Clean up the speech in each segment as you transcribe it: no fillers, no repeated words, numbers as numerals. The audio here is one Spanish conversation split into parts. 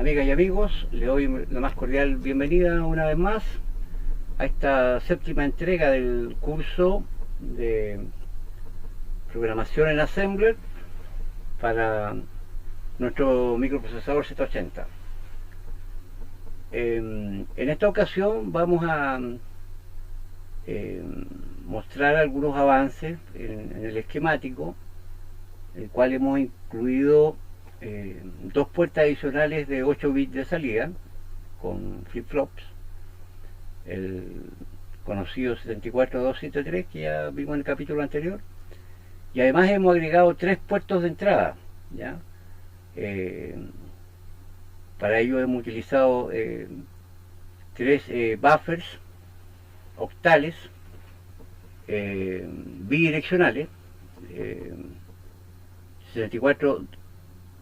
Amigas y amigos, le doy la más cordial bienvenida una vez más a esta séptima entrega del curso de programación en Assembler para nuestro microprocesador Z80. En esta ocasión vamos a mostrar algunos avances en el esquemático, el cual hemos incluido dos puertas adicionales de 8 bits de salida con flip-flops, el conocido 74273 que ya vimos en el capítulo anterior, y además hemos agregado 3 puertos de entrada, ¿ya? Para ello hemos utilizado 3 buffers octales bidireccionales,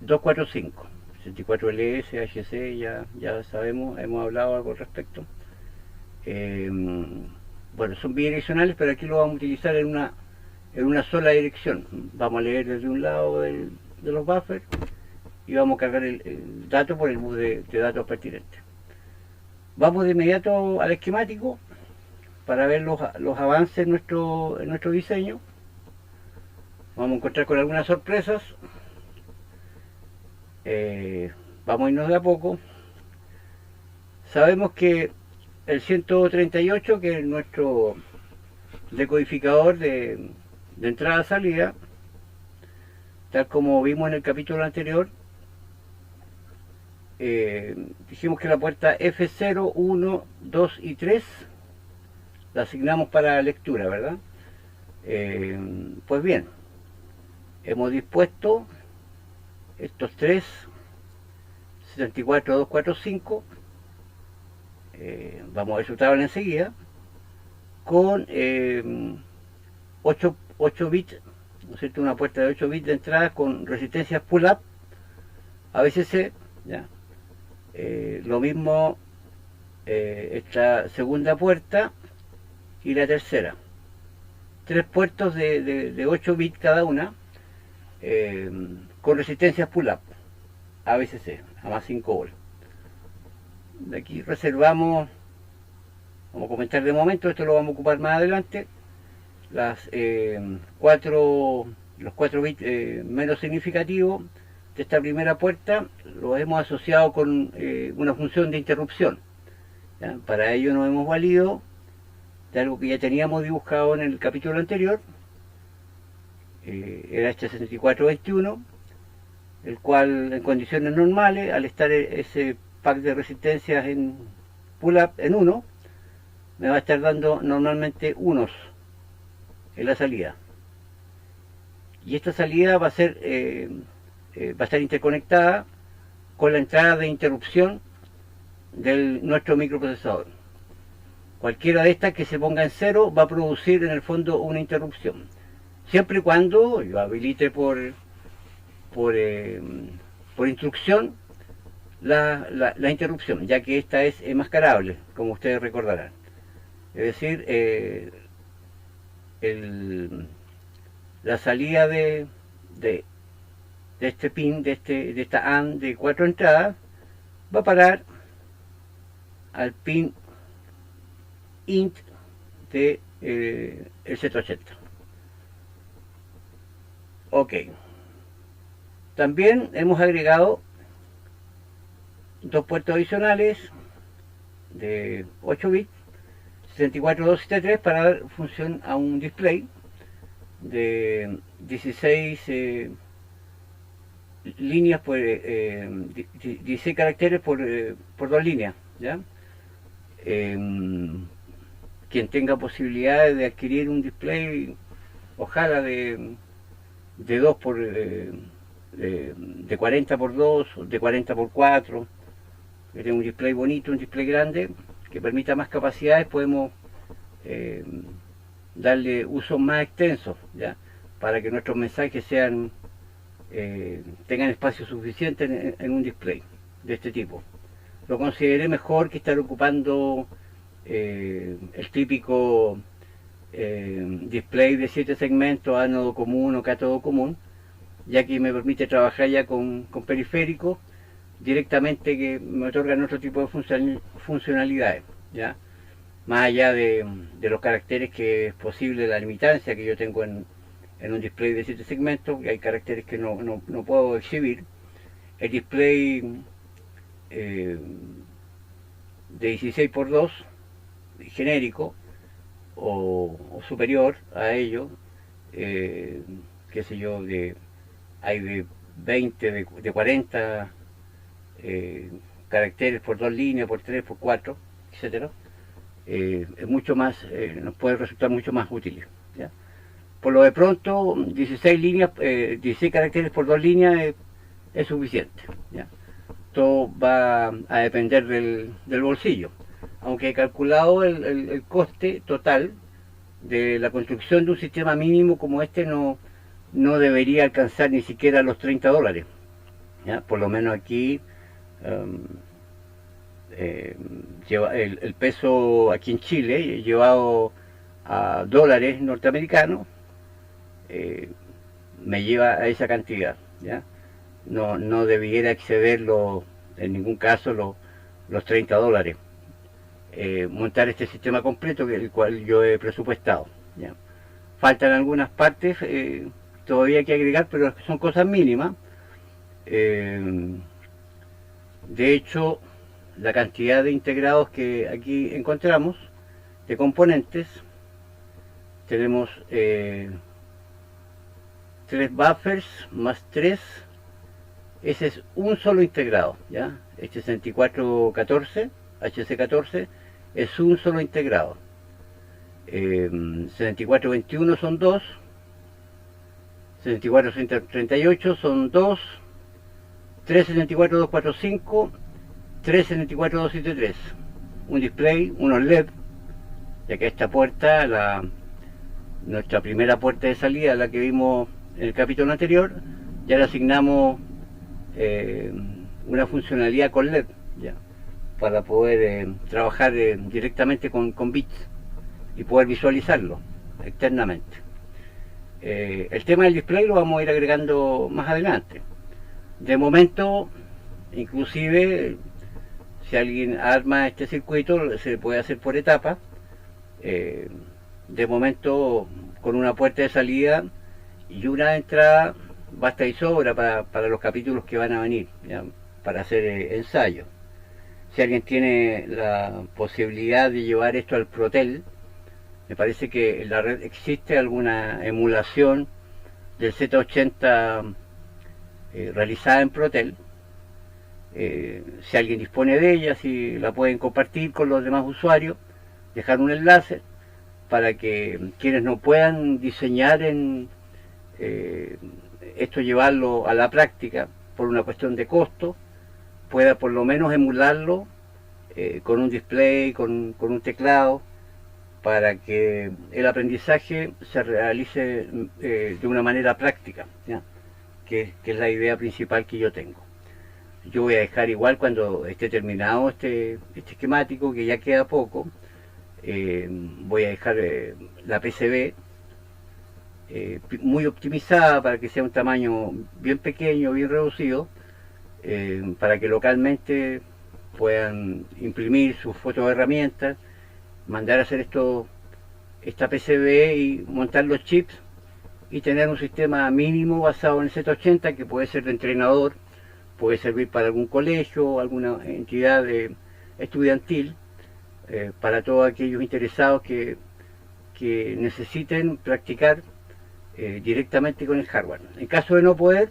245, 64LS, HC, ya sabemos, hemos hablado algo al respecto. Bueno, son bidireccionales, pero aquí lo vamos a utilizar en una sola dirección. Vamos a leer desde un lado de los buffers y vamos a cargar el dato por el bus de datos pertinentes. Vamos de inmediato al esquemático para ver los avances en nuestro diseño. Vamos a encontrar con algunas sorpresas. Vamos a irnos de a poco. Sabemos que el 138, que es nuestro decodificador de entrada-salida, tal como vimos en el capítulo anterior, dijimos que la puerta F0, 1, 2 y 3 la asignamos para lectura, ¿verdad? Pues bien, hemos dispuesto estos 3 74245, vamos a ver su tabla enseguida, con 8 bits, ¿no es cierto? Una puerta de 8 bits de entrada con resistencias pull-up ABCC, ¿ya? Lo mismo esta segunda puerta y la tercera. 3 puertos de 8 bits cada una, con resistencias pull-up ABCC a más 5 volts. De aquí reservamos, vamos a comentar de momento, esto lo vamos a ocupar más adelante, los 4 bits menos significativos de esta primera puerta los hemos asociado con una función de interrupción, ¿ya? Para ello nos hemos valido de algo que ya teníamos dibujado en el capítulo anterior, era este 6421, el cual en condiciones normales, al estar ese pack de resistencias en pull-up en 1, me va a estar dando normalmente unos en la salida, y esta salida va a ser va a estar interconectada con la entrada de interrupción de nuestro microprocesador. Cualquiera de estas que se ponga en 0 va a producir en el fondo una interrupción, siempre y cuando yo habilite por instrucción la interrupción, ya que esta es enmascarable, como ustedes recordarán. Es decir, la salida de este pin, de esta AND de 4 entradas, va a parar al pin INT de el Z80. Ok. También hemos agregado 2 puertos adicionales de 8 bits, 74273, para dar función a un display de 16 líneas por 16 caracteres por 2 líneas, ¿ya? Quien tenga posibilidades de adquirir un display, ojalá de 2 por de 40 por 2, de 40 por 4, que tenga un display bonito, un display grande que permita más capacidades, podemos darle usos más extensos, ¿ya? Para que nuestros mensajes sean tengan espacio suficiente en un display de este tipo. Lo consideré mejor que estar ocupando el típico display de 7 segmentos, ánodo común o cátodo común, ya que me permite trabajar ya con periféricos directamente que me otorgan otro tipo de funcionalidades, ¿ya? Más allá de los caracteres que es posible, la limitancia que yo tengo en un display de 7 segmentos, que hay caracteres que no puedo exhibir. El display de 16 por 2 genérico o superior a ello, qué sé yo, hay de 20, de 40 caracteres por 2 líneas, por 3, por 4, etcétera. Es mucho más, nos puede resultar mucho más útil, ¿ya? Por lo de pronto, 16 líneas, 16 caracteres por 2 líneas es suficiente, ¿ya? Todo va a depender del bolsillo, aunque he calculado el coste total de la construcción de un sistema mínimo como este no debería alcanzar ni siquiera los $30, ¿ya? Por lo menos aquí lleva el peso aquí en Chile llevado a dólares norteamericanos, me lleva a esa cantidad, ¿ya? No debiera excederlo en ningún caso los $30, montar este sistema completo, que el cual yo he presupuestado, ¿ya? Faltan algunas partes todavía que agregar, pero son cosas mínimas. De hecho, la cantidad de integrados que aquí encontramos, de componentes, tenemos 3 buffers más 3. Ese es un solo integrado, ¿ya? Este 6414, HC14, es un solo integrado. 6421 son 2, 6438 son 2, 374245, 374273. Un display, unos LED, ya que esta puerta, nuestra primera puerta de salida, la que vimos en el capítulo anterior, ya le asignamos una funcionalidad con LED, ya, para poder trabajar directamente con bits y poder visualizarlo externamente. El tema del display lo vamos a ir agregando más adelante. De momento, inclusive, si alguien arma este circuito, se puede hacer por etapas. De momento, con una puerta de salida y una de entrada, basta y sobra para los capítulos que van a venir, ¿ya? Para hacer ensayos. Si alguien tiene la posibilidad de llevar esto al Protel, me parece que en la red existe alguna emulación del Z80 realizada en Protel. Si alguien dispone de ella, si la pueden compartir con los demás usuarios, dejar un enlace para que quienes no puedan diseñar esto, llevarlo a la práctica por una cuestión de costo, pueda por lo menos emularlo con un display, con un teclado, para que el aprendizaje se realice de una manera práctica, ¿ya? Que es la idea principal que yo tengo. Yo voy a dejar igual, cuando esté terminado este esquemático, que ya queda poco, voy a dejar la PCB muy optimizada para que sea un tamaño bien pequeño, bien reducido, para que localmente puedan imprimir sus fotoherramientas, mandar a hacer esta PCB y montar los chips y tener un sistema mínimo basado en el Z80, que puede ser de entrenador, puede servir para algún colegio, alguna entidad estudiantil, para todos aquellos interesados que necesiten practicar directamente con el hardware. En caso de no poder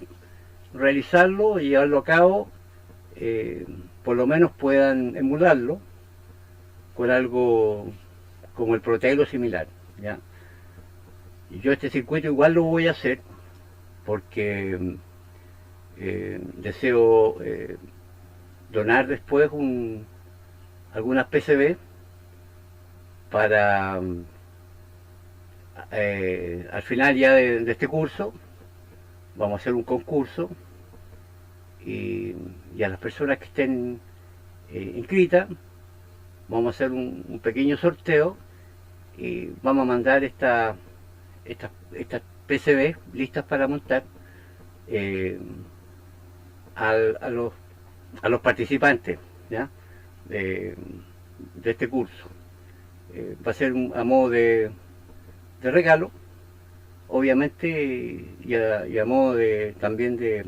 realizarlo y llevarlo a cabo, por lo menos puedan emularlo con algo como el Protel o similar, ¿ya? Yo este circuito igual lo voy a hacer porque deseo donar después algunas PCB para al final ya de este curso vamos a hacer un concurso y a las personas que estén inscritas vamos a hacer un pequeño sorteo y vamos a mandar estas PCB listas para montar a los a los participantes, ¿ya? De este curso. Va a ser a modo de regalo, obviamente, y a modo también de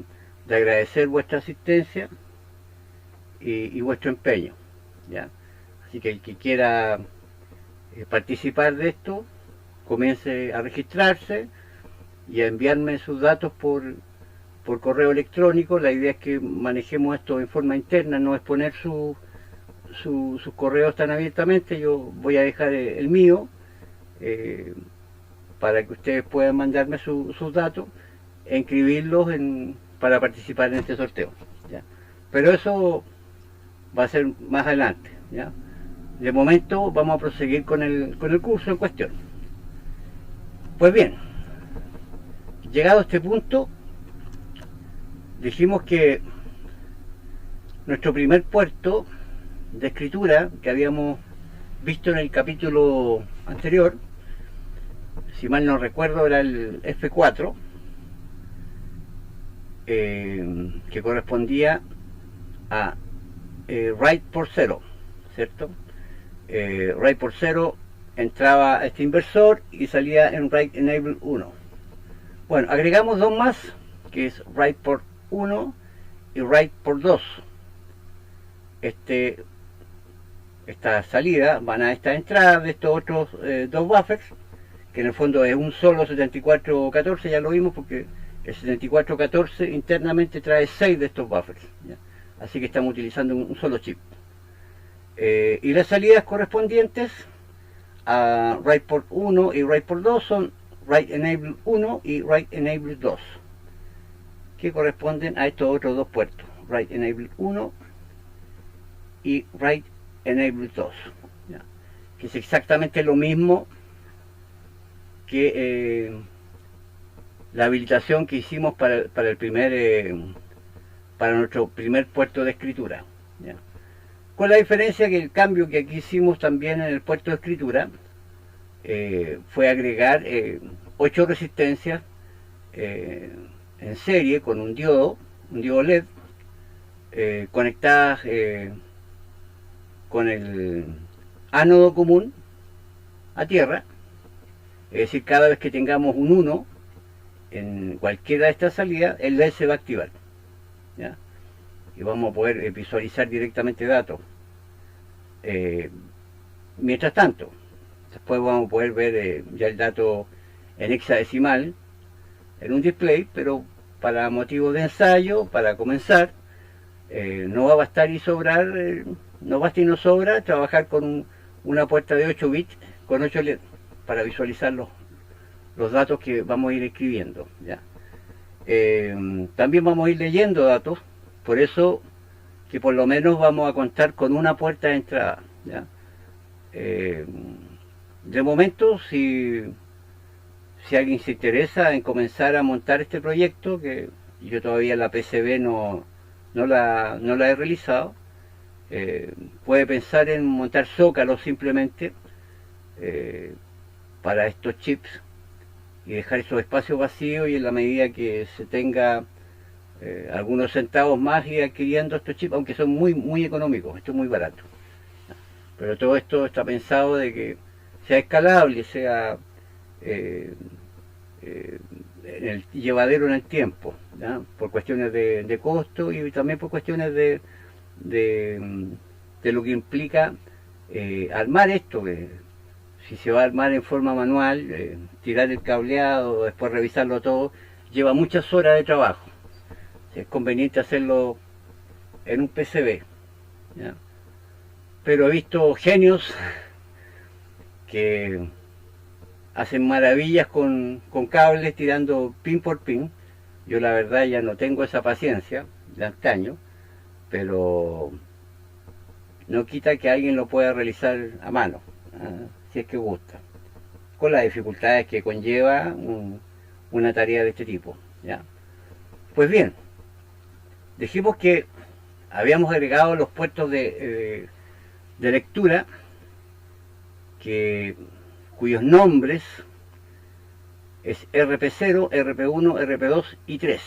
agradecer vuestra asistencia y vuestro empeño, ¿ya? Así que el que quiera participar de esto, comience a registrarse y a enviarme sus datos por correo electrónico. La idea es que manejemos esto en forma interna, no exponer sus correos tan abiertamente. Yo voy a dejar el mío para que ustedes puedan mandarme sus datos e inscribirlos para participar en este sorteo, ¿ya? Pero eso va a ser más adelante, ¿ya? De momento vamos a proseguir con el curso en cuestión. Pues bien, llegado a este punto, dijimos que nuestro primer puerto de escritura que habíamos visto en el capítulo anterior, si mal no recuerdo, era el F4, que correspondía a write por 0, ¿cierto? Write por 0 entraba a este inversor y salía en write enable 1. Bueno, agregamos dos más, que es write por 1 y write por 2. Esta salida van a esta entrada de estos otros dos buffers, que en el fondo es un solo 7414, ya lo vimos, porque el 7414 internamente trae 6 de estos buffers, ¿ya? Así que estamos utilizando un solo chip. Y las salidas correspondientes a write por 1 y write por 2 son write enable 1 y write enable 2, que corresponden a estos otros dos puertos, write enable 1 y write enable 2, ¿ya? Que es exactamente lo mismo que la habilitación que hicimos para nuestro primer puerto de escritura, ¿ya? Con la diferencia que el cambio que aquí hicimos también en el puerto de escritura fue agregar 8 resistencias en serie con un diodo LED, conectadas con el ánodo común a tierra. Es decir, cada vez que tengamos un 1 en cualquiera de estas salidas, el LED se va a activar, ¿ya? Y vamos a poder visualizar directamente datos. Mientras tanto, después vamos a poder ver ya el dato en hexadecimal en un display, pero para motivos de ensayo, para comenzar, no va a bastar y sobrar, no basta y no sobra trabajar con una puerta de 8 bits con 8 LED para visualizar los datos que vamos a ir escribiendo, ¿ya? También vamos a ir leyendo datos, por eso que por lo menos vamos a contar con una puerta de entrada, ¿ya? De momento, si alguien se interesa en comenzar a montar este proyecto, que yo todavía la PCB no la he realizado, puede pensar en montar zócalos simplemente para estos chips y dejar esos espacios vacíos, y en la medida que se tenga algunos centavos más ir adquiriendo estos chips, aunque son muy económicos, esto es muy barato. Pero todo esto está pensado de que sea escalable, sea llevadero en el tiempo, ¿ya? Por cuestiones de costo y también por cuestiones de lo que implica armar esto, si se va a armar en forma manual, tirar el cableado, después revisarlo todo, lleva muchas horas de trabajo. Es conveniente hacerlo en un PCB, ¿ya? Pero he visto genios que hacen maravillas con cables tirando pin por pin. Yo la verdad ya no tengo esa paciencia de antaño, pero no quita que alguien lo pueda realizar a mano, ¿eh? Si es que gusta, con las dificultades que conlleva una tarea de este tipo, ¿ya? Pues bien, dijimos que habíamos agregado los puertos de lectura, cuyos nombres es RP0, RP1, RP2 y 3.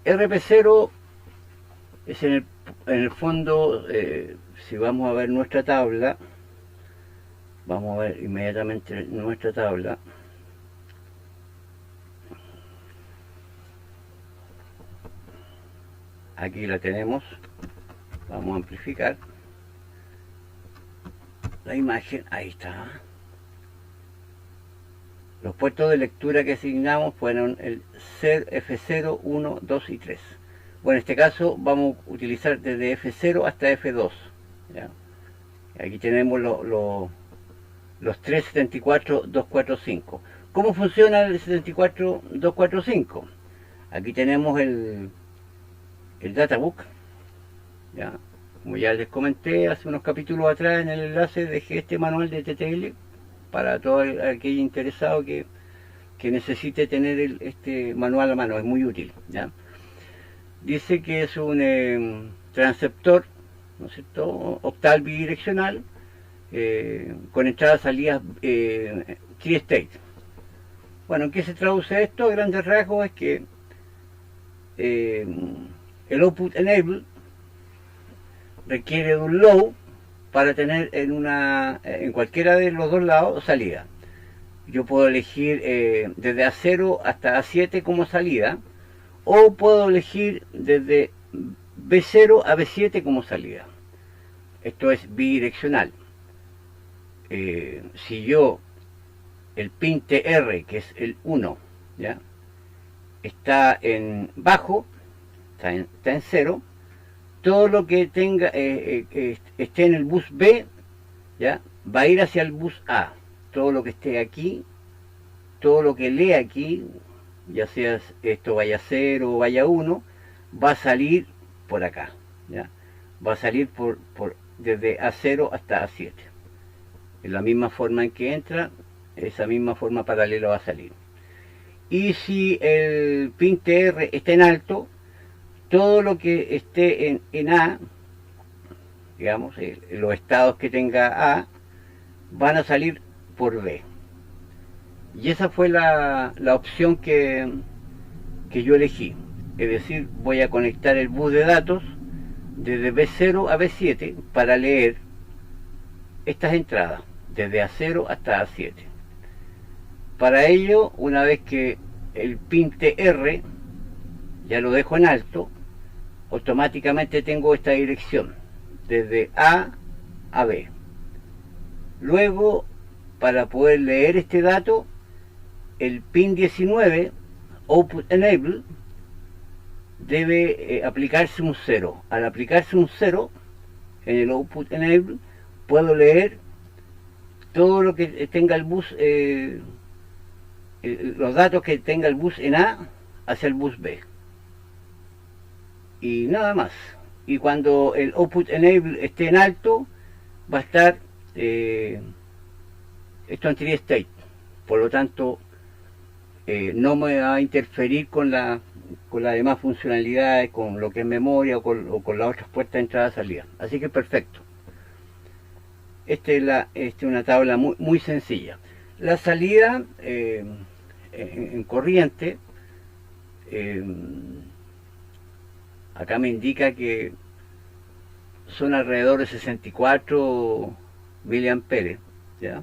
RP0 Es en el fondo, si vamos a ver nuestra tabla, vamos a ver inmediatamente nuestra tabla. Aquí la tenemos. Vamos a amplificar la imagen. Ahí está. Los puertos de lectura que asignamos fueron el F0, 1, 2 y 3. Bueno, en este caso vamos a utilizar desde F0 hasta F2. ¿Ya? Aquí tenemos los 3 74245. ¿Cómo funciona el 74245? Aquí tenemos el databook. ¿Ya? Como ya les comenté hace unos capítulos atrás, en el enlace dejé este manual de TTL para todo aquel interesado que necesite tener este manual a mano. Es muy útil. ¿Ya? Dice que es un transceptor, ¿no es cierto?, octal bidireccional, con entradas salidas tri-state. Bueno, ¿en qué se traduce esto? A grandes rasgos es que el output enable requiere de un low para tener en cualquiera de los dos lados salida. Yo puedo elegir desde A0 hasta A7 como salida, o puedo elegir desde B0 a B7 como salida. Esto es bidireccional. Si yo, el pin TR, que es el 1, ¿ya?, está en bajo, está en 0, todo lo que tenga esté en el bus B, ¿ya?, va a ir hacia el bus A. Todo lo que esté aquí, todo lo que lea aquí, ya sea esto vaya 0 o vaya 1, va a salir por acá, ¿ya? Va a salir desde A0 hasta A7. En la misma forma en que entra, esa misma forma paralela va a salir. Y si el pin TR está en alto, todo lo que esté en A, digamos, los estados que tenga A, van a salir por B. Y esa fue la opción que yo elegí. Es decir, voy a conectar el bus de datos desde B0 a B7 para leer estas entradas, desde A0 hasta A7. Para ello, una vez que el pin TR ya lo dejo en alto, automáticamente tengo esta dirección, desde A a B. Luego, para poder leer este dato, el pin 19, Output Enable, debe aplicarse un 0. Al aplicarse un 0 en el Output Enable, puedo leer todo lo que tenga el bus, los datos que tenga el bus en A hacia el bus B. Y nada más. Y cuando el Output Enable esté en alto, va a estar esto en tri-state. Por lo tanto, no me va a interferir con las demás funcionalidades, con lo que es memoria o con las otras puertas de entrada y salida. Así que perfecto. Esta es una tabla muy, muy sencilla. La salida en corriente, acá me indica que son alrededor de 64 miliamperes, ¿ya?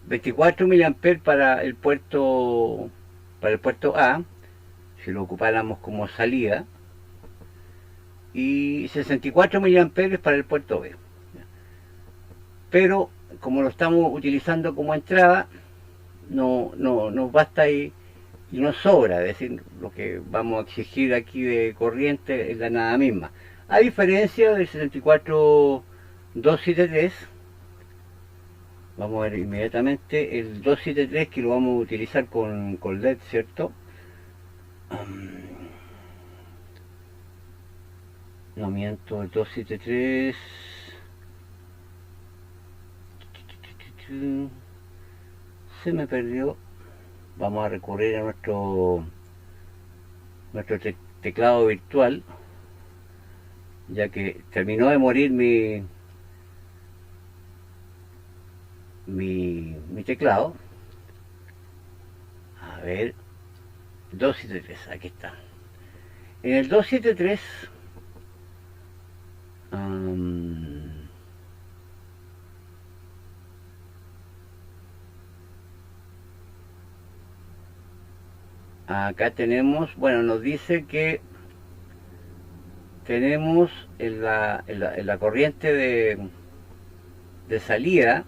24 miliamperes para el puerto A, si lo ocupáramos como salida, y 64 miliamperes para el puerto B. Pero como lo estamos utilizando como entrada, no nos basta y nos sobra. Es decir, lo que vamos a exigir aquí de corriente es la nada misma. A diferencia del 64273, vamos a ver inmediatamente el 273, que lo vamos a utilizar con LED, ¿cierto? No miento, el 273 se me perdió. Vamos a recurrir a nuestro teclado virtual, ya que terminó de morir mi teclado. A ver, 273, aquí está. En el 273 acá tenemos, bueno, nos dice que tenemos en la corriente de salida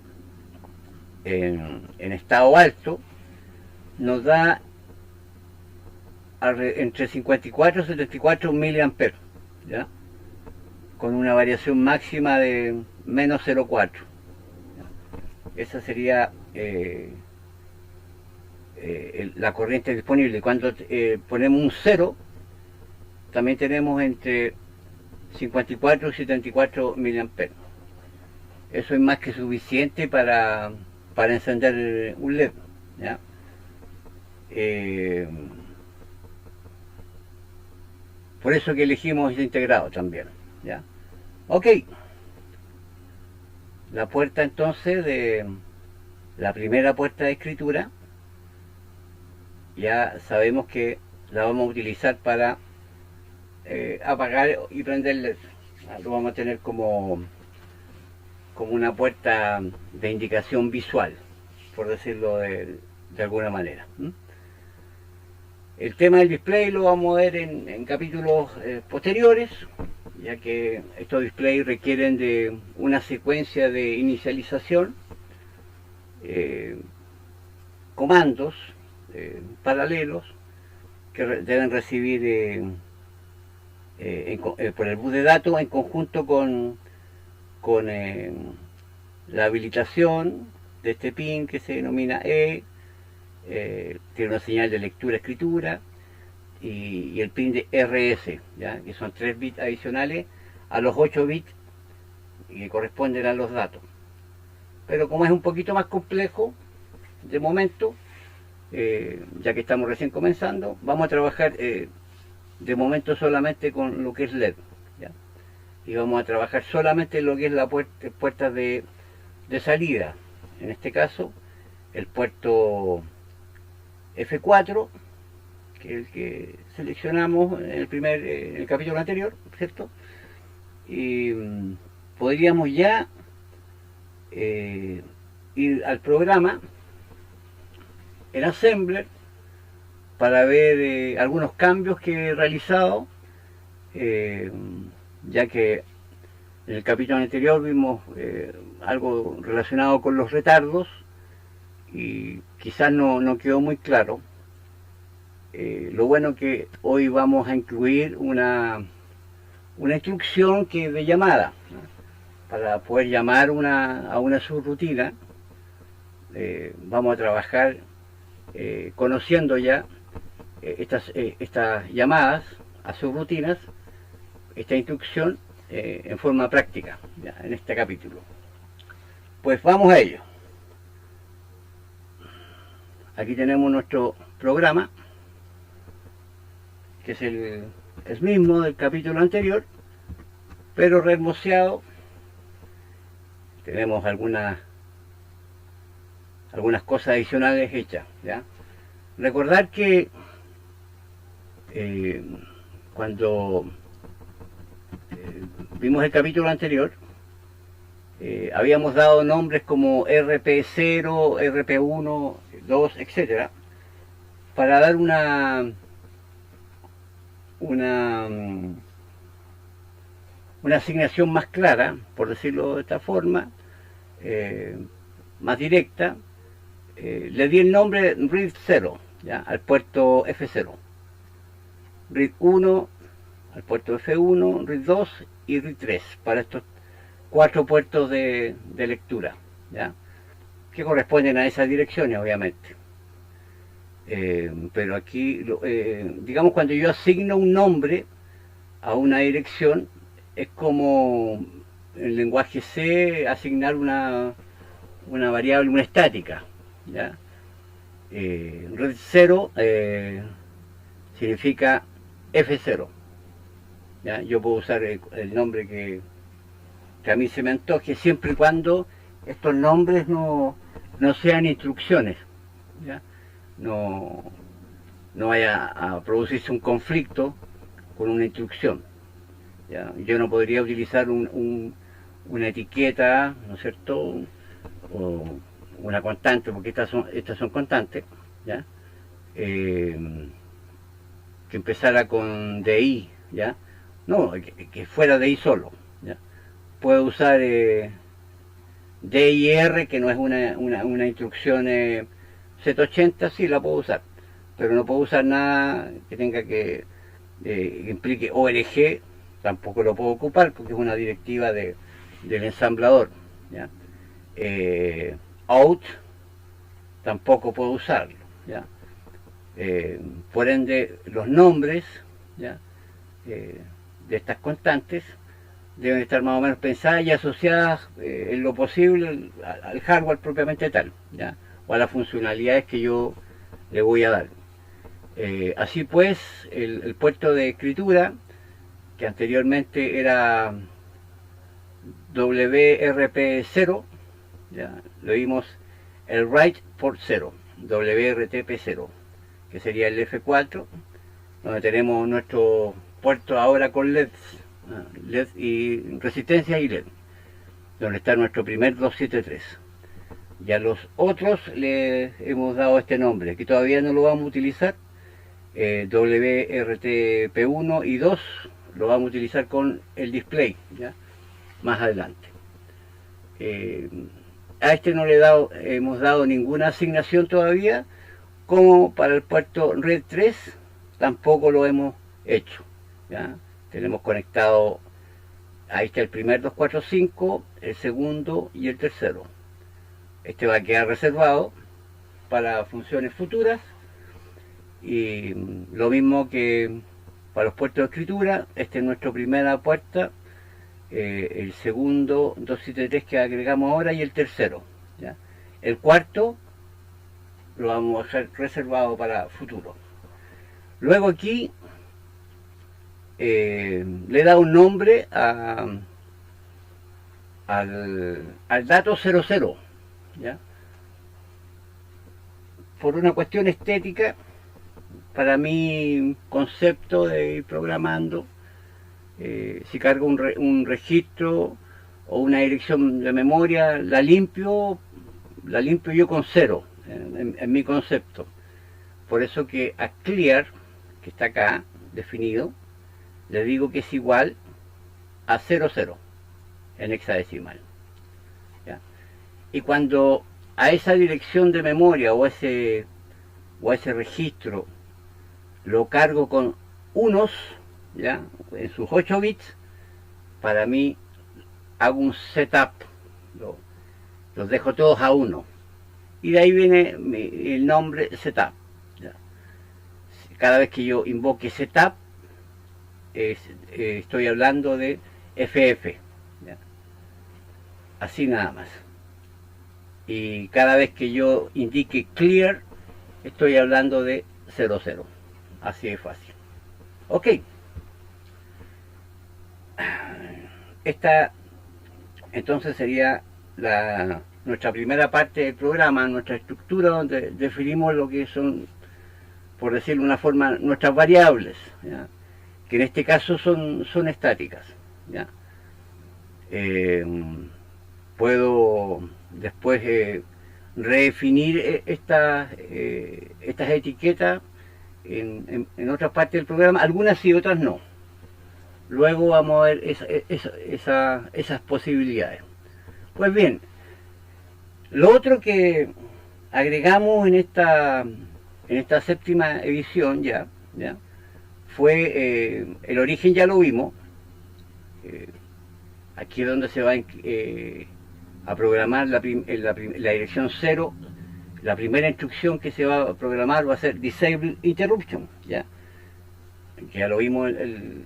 en estado alto, nos da entre 54 y 74 miliamperes, ¿ya? Con una variación máxima de menos 0,4. Esa sería la corriente disponible. Cuando ponemos un 0, también tenemos entre 54 y 74 miliamperes. Eso es más que suficiente para encender un LED, ¿ya? Por eso que elegimos ese integrado también, ¿ya? Ok. La puerta entonces de la primera puerta de escritura, ya sabemos que la vamos a utilizar para apagar y prender LED. Lo vamos a tener como una puerta de indicación visual, por decirlo de alguna manera. El tema del display lo vamos a ver en capítulos posteriores, ya que estos displays requieren de una secuencia de inicialización, comandos paralelos que deben recibir por el bus de datos en conjunto con la habilitación de este pin que se denomina tiene una señal de lectura-escritura y el pin de RS, ¿ya? Que son 3 bits adicionales a los 8 bits que corresponden a los datos. Pero como es un poquito más complejo de momento, ya que estamos recién comenzando, vamos a trabajar de momento solamente con lo que es LED, ¿ya? Y vamos a trabajar solamente en lo que es la puerta de salida. En este caso, el puerto F4, que es el que seleccionamos en el capítulo anterior, ¿cierto? Y podríamos ya ir al programa, en Assembler, para ver algunos cambios que he realizado, ya que en el capítulo anterior vimos algo relacionado con los retardos y quizás no quedó muy claro. Lo bueno que hoy vamos a incluir una instrucción que es de llamada, ¿no? Para poder llamar a una subrutina. Vamos a trabajar conociendo ya estas llamadas a subrutinas, esta instrucción en forma práctica, ya, en este capítulo. Pues vamos a ello. Aquí tenemos nuestro programa, que es el mismo del capítulo anterior, pero rehermoseado. Tenemos algunas cosas adicionales hechas, ¿ya? Recordar que cuando vimos el capítulo anterior, habíamos dado nombres como RP0, RP1, 2, etcétera, para dar una asignación más clara, por decirlo de esta forma, más directa. Le di el nombre RID 0, ¿ya? Al puerto F0, RID 1 al puerto F1, RID 2 y RID 3 para estos 4 puertos de lectura, ¿ya? Que corresponden a esas direcciones, obviamente. Pero aquí, digamos, cuando yo asigno un nombre a una dirección, es como en el lenguaje C asignar una variable, una estática, ¿ya? Red 0 significa F0, ¿ya? Yo puedo usar el nombre que a mí se me antoje, siempre y cuando estos nombres no sean instrucciones, ¿ya? No no vaya a producirse un conflicto con una instrucción. ¿Ya? Yo no podría utilizar una etiqueta, ¿no es cierto?, o una constante, porque estas son constantes, ¿ya? Que empezara con DI, ¿ya? No, que fuera DI solo, ¿ya? Puedo usar DIR, que no es una instrucción Z80, sí la puedo usar, pero no puedo usar nada que tenga que implique ORG, tampoco lo puedo ocupar porque es una directiva del ensamblador, ¿ya? Out tampoco puedo usarlo, ¿ya? Por ende, los nombres, ¿ya?, de estas constantes deben estar más o menos pensadas y asociadas en lo posible al hardware propiamente tal, ¿ya?, o a las funcionalidades que yo le voy a dar. Así pues, el puerto de escritura, que anteriormente era WRP0, ¿ya?, lo vimos el write port 0, WRTP0, que sería el F4, donde tenemos nuestro puerto ahora con LEDs, LED y resistencia y LED, donde está nuestro primer 273. Ya los otros le hemos dado este nombre, que todavía no lo vamos a utilizar, WRTP1 y 2 lo vamos a utilizar con el display, ¿ya?, más adelante. A este no le hemos dado ninguna asignación todavía, como para el puerto Red 3 tampoco lo hemos hecho, ¿ya? Tenemos conectado, ahí está el primer 245, el segundo y el tercero. Este va a quedar reservado para funciones futuras, y lo mismo que para los puertos de escritura. Esta es nuestra primera puerta, el segundo 273 que agregamos ahora y el tercero, ¿ya? El cuarto lo vamos a dejar reservado para futuro. Luego aquí le da un nombre al dato 00, ¿ya? Por una cuestión estética, para mi concepto de ir programando, si cargo un registro o una dirección de memoria, la limpio yo con 0, en mi concepto. Por eso que a clear, que está acá definido, le digo que es igual a 00 en hexadecimal, ¿ya? Y cuando a esa dirección de memoria o a ese registro lo cargo con unos, ¿ya?, en sus 8 bits, para mí hago un setup, los dejo todos a 1, y de ahí viene el nombre setup, ¿ya? Cada vez que yo invoque setup, estoy hablando de FF, ¿ya?, así nada más. Y cada vez que yo indique clear, estoy hablando de 00, así de fácil. Ok, esta entonces sería nuestra primera parte del programa, nuestra estructura, donde definimos lo que son, por decirlo de una forma, nuestras variables, ¿ya?, que en este caso son estáticas, ¿ya? Puedo después redefinir estas etiquetas en otras partes del programa, algunas sí, otras no. Luego vamos a ver esas posibilidades. Pues bien, lo otro que agregamos en esta séptima edición ya fue el origen, ya lo vimos. Aquí es donde se va a programar la dirección 0. La primera instrucción que se va a programar va a ser Disable Interruption, ¿ya?, que ya lo vimos el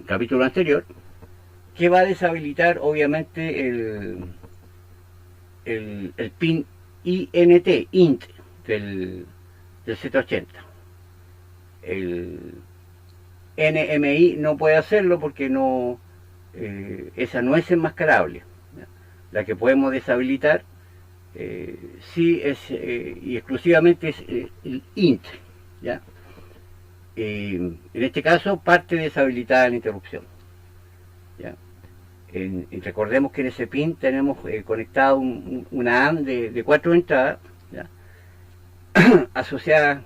capítulo anterior, que va a deshabilitar obviamente el pin int del Z80. El NMI no puede hacerlo porque esa no es enmascarable, ¿ya? La que podemos deshabilitar sí es y exclusivamente es el int, ¿ya? Y en este caso parte deshabilitada la interrupción, ¿ya? Y recordemos que en ese pin tenemos conectado una AM de 4 entradas, ¿ya? Asociadas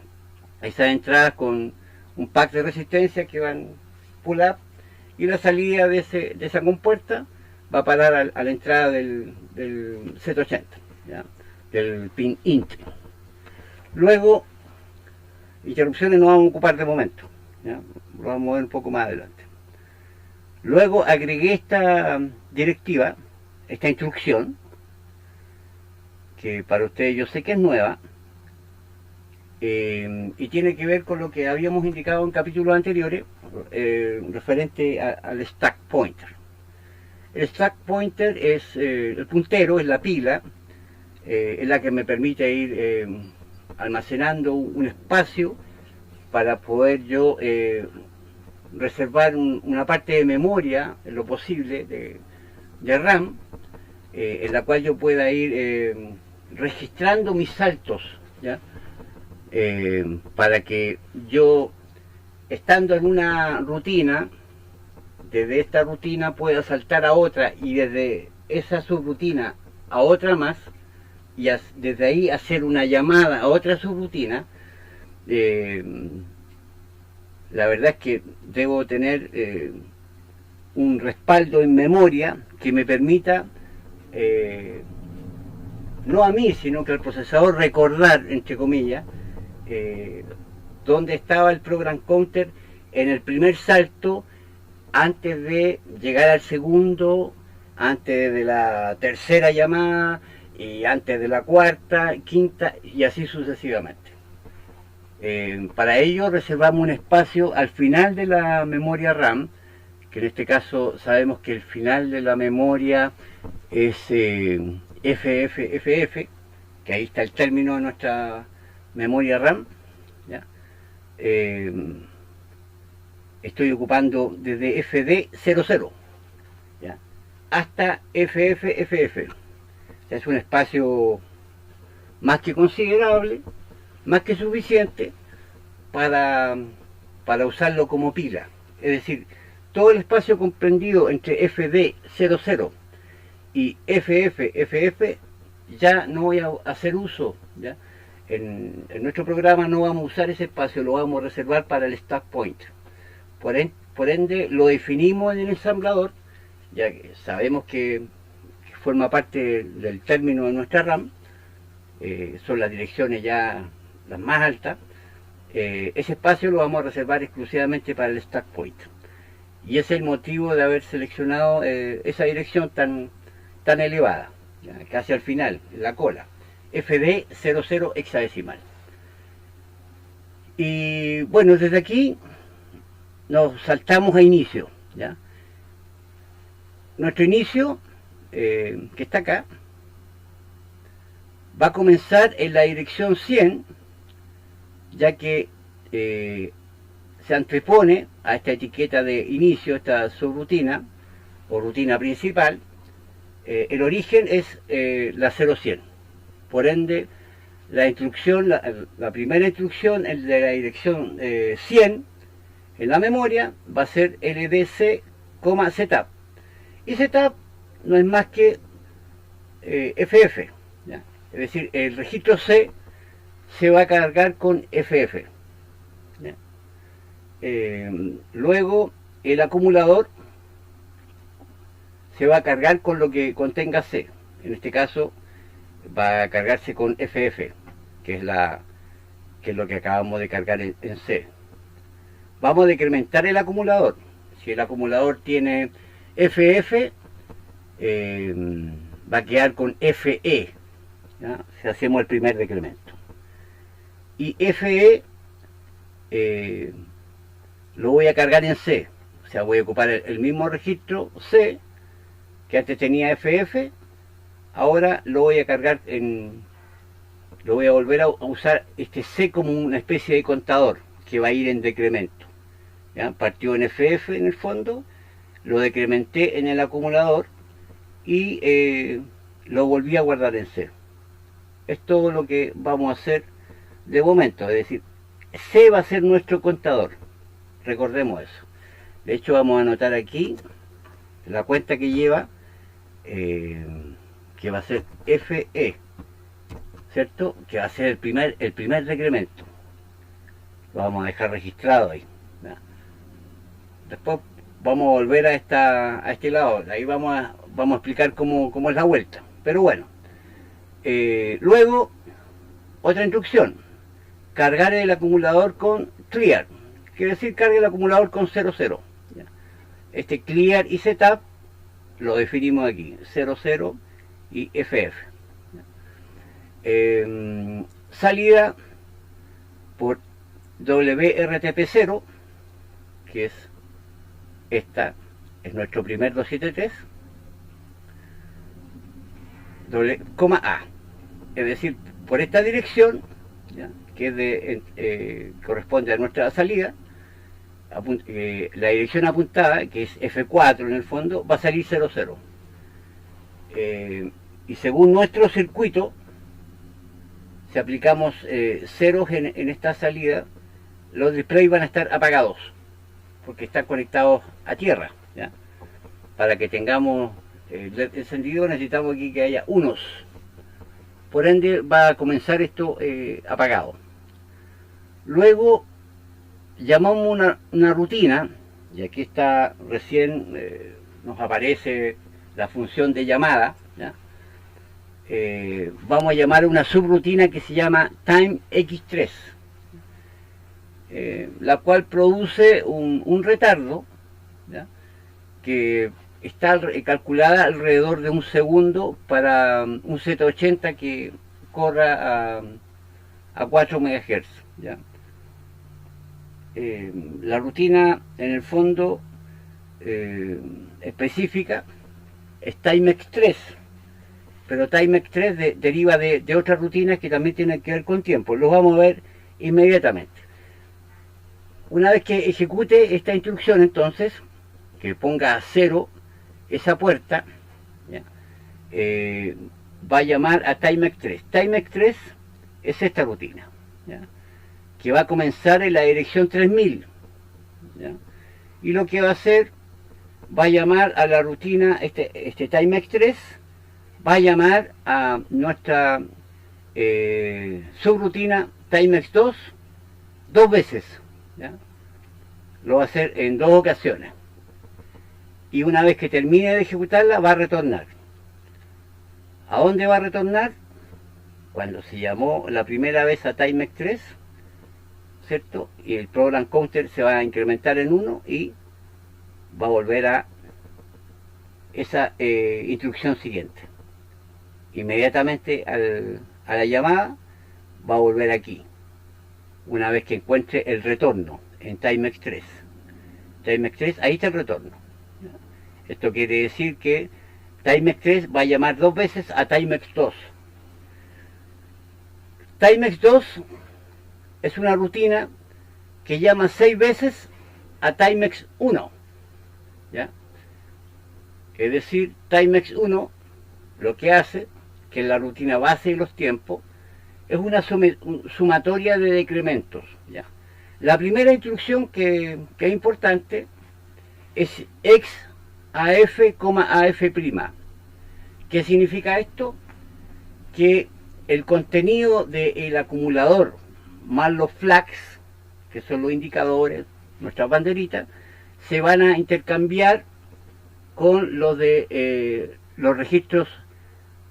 a esas entradas con un pack de resistencia que van pull up, y la salida de esa compuerta va a parar a la entrada del Z80, ¿ya? Del pin int. Luego, interrupciones no vamos a ocupar de momento, ¿ya? Lo vamos a ver un poco más adelante. Luego agregué esta directiva, esta instrucción, que para ustedes yo sé que es nueva, y tiene que ver con lo que habíamos indicado en capítulos anteriores, referente al stack pointer. El stack pointer es el puntero, es la pila, es la que me permite ir almacenando un espacio para poder yo reservar una parte de memoria, en lo posible, de RAM, en la cual yo pueda ir registrando mis saltos, ¿ya? Para que yo, estando en una rutina, desde esta rutina pueda saltar a otra, y desde esa subrutina a otra más, y desde ahí hacer una llamada a otra subrutina. La verdad es que debo tener un respaldo en memoria que me permita, no a mí, sino que al procesador, recordar, entre comillas, dónde estaba el program counter en el primer salto, antes de llegar al segundo, antes de la tercera llamada, y antes de la cuarta, quinta, y así sucesivamente. Para ello reservamos un espacio al final de la memoria RAM, que en este caso sabemos que el final de la memoria es FFFF, que ahí está el término de nuestra memoria RAM, ¿ya? Estoy ocupando desde FD00, ¿ya?, hasta FFFF. O sea, es un espacio más que considerable, más que suficiente para usarlo como pila. Es decir, todo el espacio comprendido entre FD00 y FFFF ya no voy a hacer uso, ¿ya? En nuestro programa no vamos a usar ese espacio, lo vamos a reservar para el stack pointer. Por ende, lo definimos en el ensamblador, ya que sabemos que forma parte del término de nuestra RAM, son las direcciones ya las más altas. Ese espacio lo vamos a reservar exclusivamente para el stack pointer, y ese es el motivo de haber seleccionado esa dirección tan elevada, ya, casi al final, en la cola, FD00 hexadecimal. Y bueno, desde aquí nos saltamos a inicio, ¿ya? Nuestro inicio, que está acá, va a comenzar en la dirección 100, ya que se antepone a esta etiqueta de inicio, esta subrutina o rutina principal. El origen es la 0100. Por ende, la instrucción, la primera instrucción, el de la dirección 100 en la memoria, va a ser LDC, setup. Y setup no es más que FF, ¿ya? Es decir, el registro C se va a cargar con FF, ¿ya? Luego el acumulador se va a cargar con lo que contenga C. En este caso va a cargarse con FF, que es lo que acabamos de cargar en C. Vamos a decrementar el acumulador. Si el acumulador tiene FF, va a quedar con FE, ¿ya? Si hacemos el primer decremento. Y FE lo voy a cargar en C. O sea, voy a ocupar el mismo registro C que antes tenía FF. Ahora lo voy a cargar lo voy a volver a usar este C como una especie de contador que va a ir en decremento, ¿ya? Partió en FF en el fondo, lo decrementé en el acumulador y lo volví a guardar en C. Es todo lo que vamos a hacer de momento. Es decir, C va a ser nuestro contador, recordemos eso. De hecho vamos a anotar aquí la cuenta que lleva, que va a ser FE, ¿cierto? Que va a ser el primer decremento. Lo vamos a dejar registrado ahí, ¿ya? Después vamos a volver a este lado, ahí vamos a explicar cómo es la vuelta. Pero bueno, luego otra instrucción: cargar el acumulador con clear, quiere decir cargue el acumulador con 00. ¿Ya? Este clear y setup lo definimos aquí, 00 y FF. Salida por WRTP0, que es esta, es nuestro primer 273, coma A, es decir, por esta dirección, ¿ya? Que corresponde a nuestra salida, la dirección apuntada, que es F4 en el fondo, va a salir 00. Y según nuestro circuito, si aplicamos ceros en esta salida, los displays van a estar apagados, porque están conectados a tierra, ¿ya? Para que tengamos LED encendido necesitamos aquí que haya unos. Por ende va a comenzar esto apagado. Luego llamamos una rutina, y aquí está recién, nos aparece la función de llamada, ¿ya? Vamos a llamar a una subrutina que se llama time x3, la cual produce un retardo, ¿ya? Que está calculada alrededor de un segundo para un Z80 que corra a 4 MHz, ¿ya? La rutina en el fondo específica es timex3, pero timex3 deriva de otras rutinas que también tienen que ver con tiempo. Lo vamos a ver inmediatamente. Una vez que ejecute esta instrucción, entonces, que ponga a 0 esa puerta, ¿ya? Va a llamar a timex3. Timex3 es esta rutina, ¿ya? Que va a comenzar en la dirección 3000, ¿ya? Y lo que va a hacer, va a llamar a la rutina, este timex3, va a llamar a nuestra subrutina timex2 dos veces, ¿ya? Lo va a hacer en dos ocasiones. Y una vez que termine de ejecutarla, va a retornar. ¿A dónde va a retornar? Cuando se llamó la primera vez a timex3, ¿cierto? Y el program counter se va a incrementar en 1 y va a volver a esa instrucción siguiente. Inmediatamente a la llamada va a volver aquí, una vez que encuentre el retorno en timex3. Timex3, ahí está el retorno. Esto quiere decir que timex3 va a llamar dos veces a timex2. Timex2 es una rutina que llama 6 veces a timex1, ¿ya? Es decir, timex1 lo que hace, que es la rutina base de los tiempos, es una sumatoria de decrementos, ¿ya? La primera instrucción que es importante es x AF, AF'. ¿Qué significa esto? Que el contenido del acumulador más los flags, que son los indicadores, nuestras banderitas, se van a intercambiar con los de los registros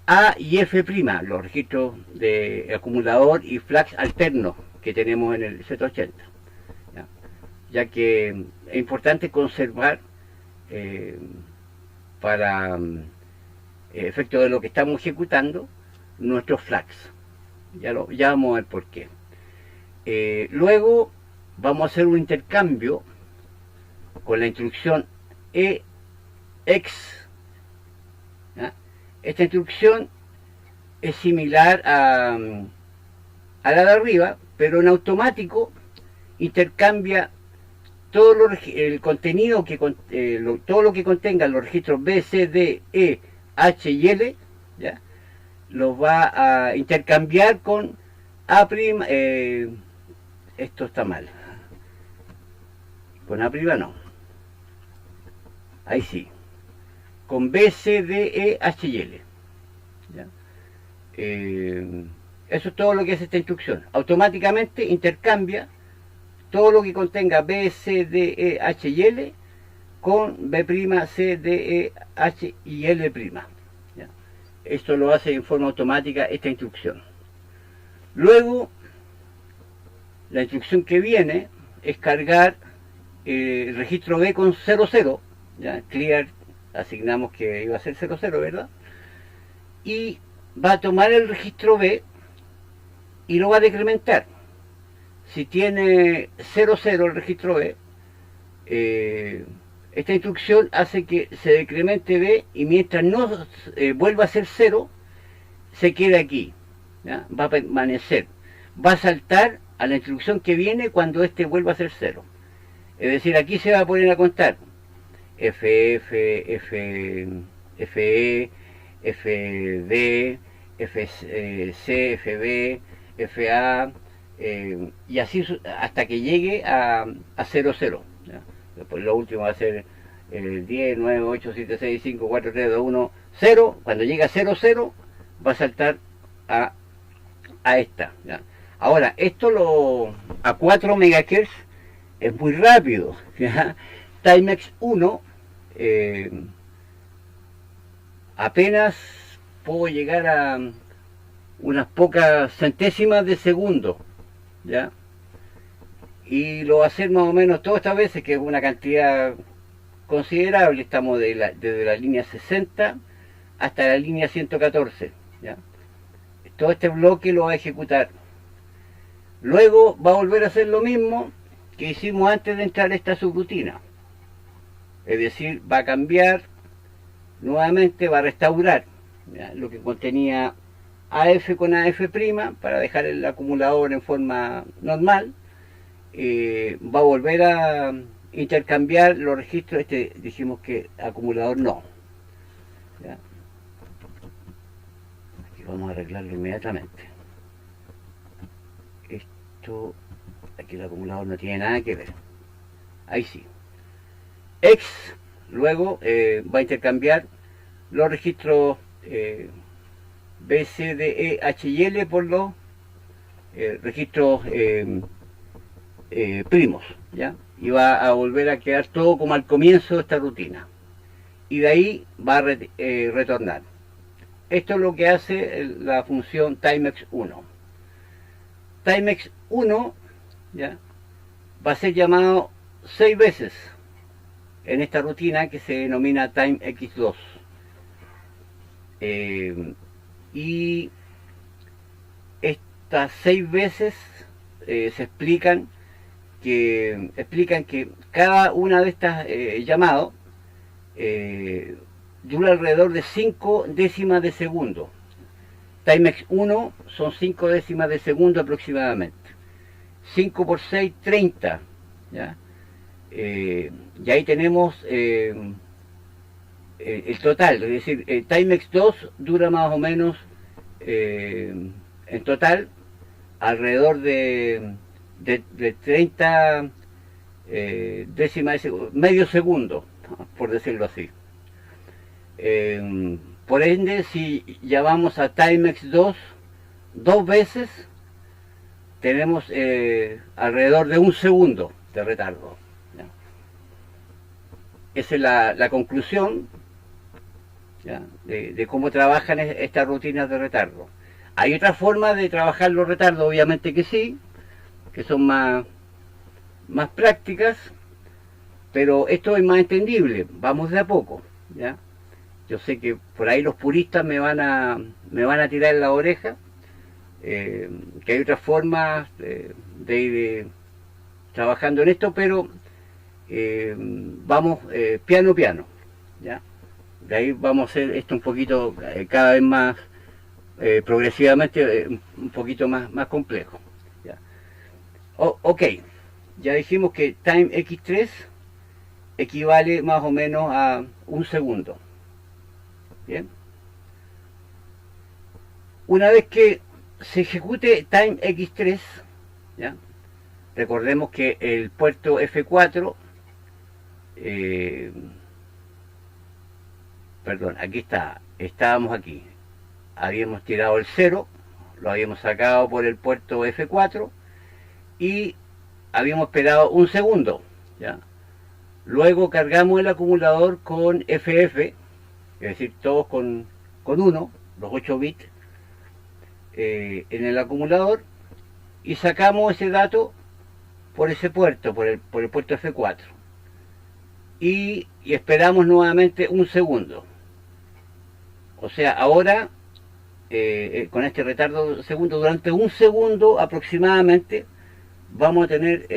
A y F', los registros de acumulador y flags alternos que tenemos en el Z80, ya que es importante conservar para efecto de lo que estamos ejecutando nuestros flags. Ya vamos a ver por qué. Luego vamos a hacer un intercambio con la instrucción EX. Esta instrucción es similar a la de arriba, pero en automático intercambia todo el contenido todo lo que contenga los registros B, C, D, E, H y L, ¿ya? Los va a intercambiar con A', esto está mal. Con A' no. Ahí sí. Con B, C, D, E, H y L. ¿Ya? Eso es todo lo que es esta instrucción. Automáticamente intercambia todo lo que contenga B, C, D, E, H y L con B', C, D, E, H y L'. ¿Ya? Esto lo hace en forma automática esta instrucción. Luego, la instrucción que viene es cargar el registro B con 00, ¿ya? Clear, asignamos que iba a ser 00, ¿verdad? Y va a tomar el registro B y lo va a decrementar. Si tiene 00 el registro B, esta instrucción hace que se decremente B y mientras no vuelva a ser 0, se queda aquí, ¿ya? Va a permanecer. Va a saltar a la instrucción que viene cuando este vuelva a ser 0. Es decir, aquí se va a poner a contar FF, FE, FD, FC, FB, FA, y así hasta que llegue a 00. ¿Ya? Después lo último va a ser 10, 9, 8, 7, 6, 5, 4, 3, 2, 1, 0. Cuando llegue a 00 va a saltar a esta. ¿Ya? Ahora, esto a 4 MHz es muy rápido. ¿Ya? Timex 1 apenas puedo llegar a unas pocas centésimas de segundo, ¿ya? Y lo va a hacer más o menos todas estas veces, que es una cantidad considerable. Estamos desde la línea 60 hasta la línea 114, ¿ya? Todo este bloque lo va a ejecutar. Luego va a volver a hacer lo mismo que hicimos antes de entrar a esta subrutina. Es decir, va a cambiar nuevamente, va a restaurar, ¿ya? Lo que contenía AF con AF' para dejar el acumulador en forma normal. Va a volver a intercambiar los registros. Dijimos que acumulador no, ¿ya? Aquí vamos a arreglarlo inmediatamente. Esto, aquí el acumulador no tiene nada que ver. Ahí sí. X luego va a intercambiar los registros B, C, D, E, H y L por los registros primos, ¿ya? Y va a volver a quedar todo como al comienzo de esta rutina. Y de ahí va a retornar. Esto es lo que hace la función Timex 1. Timex 1, ¿ya? Va a ser llamado 6 veces en esta rutina que se denomina TimeX2. Y estas 6 veces se explican que cada una de estas llamados dura alrededor de 5 décimas de segundo. Timex 1 son 5 décimas de segundo aproximadamente. 5 por 6, 30. ¿Ya? Y ahí tenemos el total. Es decir, Timex 2 dura más o menos en total alrededor de 30 décimas de segundo, medio segundo, por decirlo así. Por ende, si llamamos a Timex 2 veces, tenemos alrededor de 1 segundo de retardo. ¿Ya? Esa es la conclusión, ¿ya? De cómo trabajan estas rutinas de retardo. ¿Hay otra forma de trabajar los retardos? Obviamente que sí, que son más prácticas, pero esto es más entendible. Vamos de a poco, ¿ya? Yo sé que por ahí los puristas me van a tirar en la oreja, que hay otras formas de ir trabajando en esto, pero vamos piano, ¿ya? De ahí vamos a hacer esto un poquito cada vez más progresivamente, un poquito más complejo, ¿ya? Ok, ya dijimos que time x3 equivale más o menos a 1 segundo. Bien. Una vez que se ejecute time x3, ¿ya? recordemos que el puerto F4, perdón, aquí está, estábamos aquí, habíamos tirado el 0, lo habíamos sacado por el puerto F4 y habíamos esperado un segundo, ¿ya? Luego cargamos el acumulador con FF, es decir, todos con 1, los 8 bits, en el acumulador, y sacamos ese dato por ese puerto, por el puerto F4. Y esperamos nuevamente un segundo. O sea, ahora, con este retardo de segundo, durante un segundo aproximadamente, vamos a tener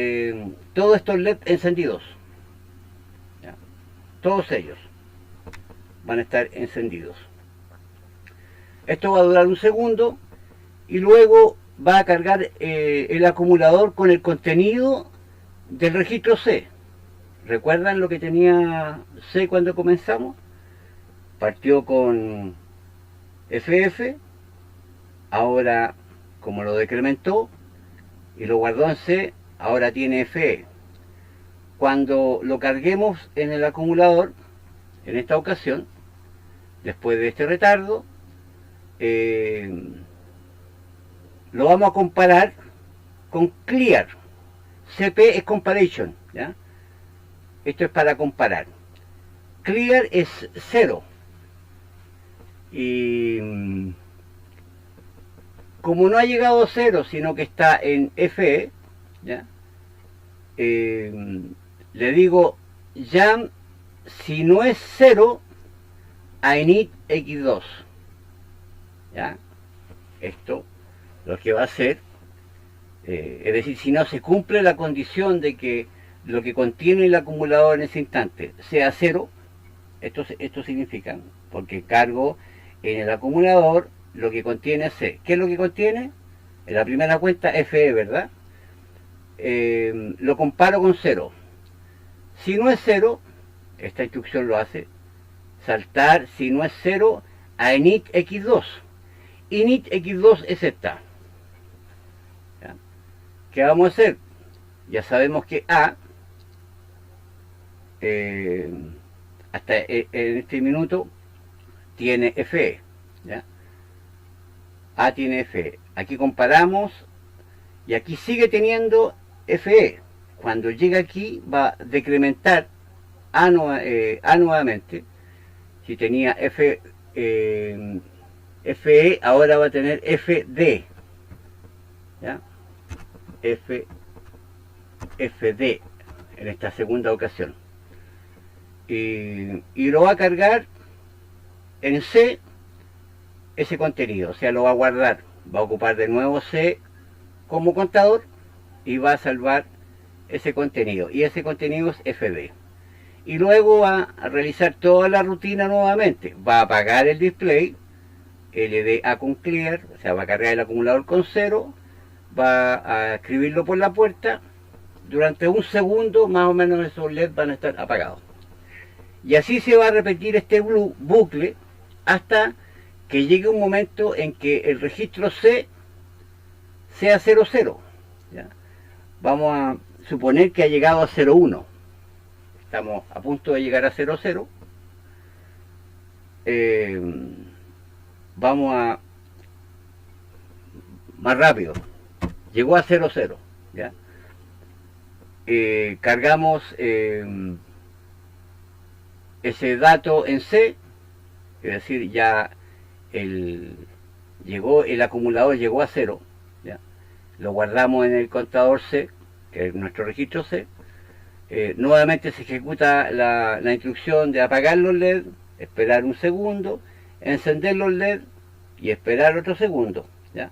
todos estos LED encendidos. ¿Ya? Todos ellos van a estar encendidos. Esto va a durar un segundo y luego va a cargar el acumulador con el contenido del registro C. ¿Recuerdan lo que tenía C cuando comenzamos? Partió con FF, ahora como lo decrementó y lo guardó en C, ahora tiene FE. Cuando lo carguemos en el acumulador, en esta ocasión, después de este retardo, lo vamos a comparar con Clear. CP es Comparison, ¿ya? Esto es para comparar. Clear es 0. Y como no ha llegado a 0, sino que está en FE, ¿ya? Le digo jam, si no es 0, I need X2. ¿Ya? Esto lo que va a hacer, es decir, si no se cumple la condición de que lo que contiene el acumulador en ese instante sea 0, esto significa, porque cargo en el acumulador lo que contiene C. ¿Qué es lo que contiene? En la primera cuenta FE, ¿verdad? Lo comparo con 0. Si no es 0, esta instrucción lo hace, saltar, si no es 0, a init X2. Init X2 es esta. ¿Ya? ¿Qué vamos a hacer? Ya sabemos que A, hasta en este minuto, tiene FE. ¿Ya? A tiene FE. Aquí comparamos y aquí sigue teniendo FE. Cuando llega aquí va a decrementar A nuevamente. Si tenía FE, ahora va a tener FD. ¿Ya? FD en esta segunda ocasión. Y lo va a cargar en C ese contenido, o sea, lo va a guardar, va a ocupar de nuevo C como contador y va a salvar ese contenido, y ese contenido es FD. Y luego va a realizar toda la rutina nuevamente, va a apagar el display, LDA con clear, o sea, va a cargar el acumulador con 0, va a escribirlo por la puerta, durante un segundo más o menos esos LED van a estar apagados. Y así se va a repetir este bucle hasta que llegue un momento en que el registro C sea 00. ¿Ya? Vamos a suponer que ha llegado a 01. Estamos a punto de llegar a 00. Vamos a más rápido. Llegó a 00. ¿Ya? Cargamos ese dato en C, es decir, ya el acumulador llegó a 0, ¿ya? Lo guardamos en el contador C, que es nuestro registro C. Nuevamente se ejecuta la instrucción de apagar los LED, esperar un segundo, encender los LED y esperar otro segundo, ¿ya?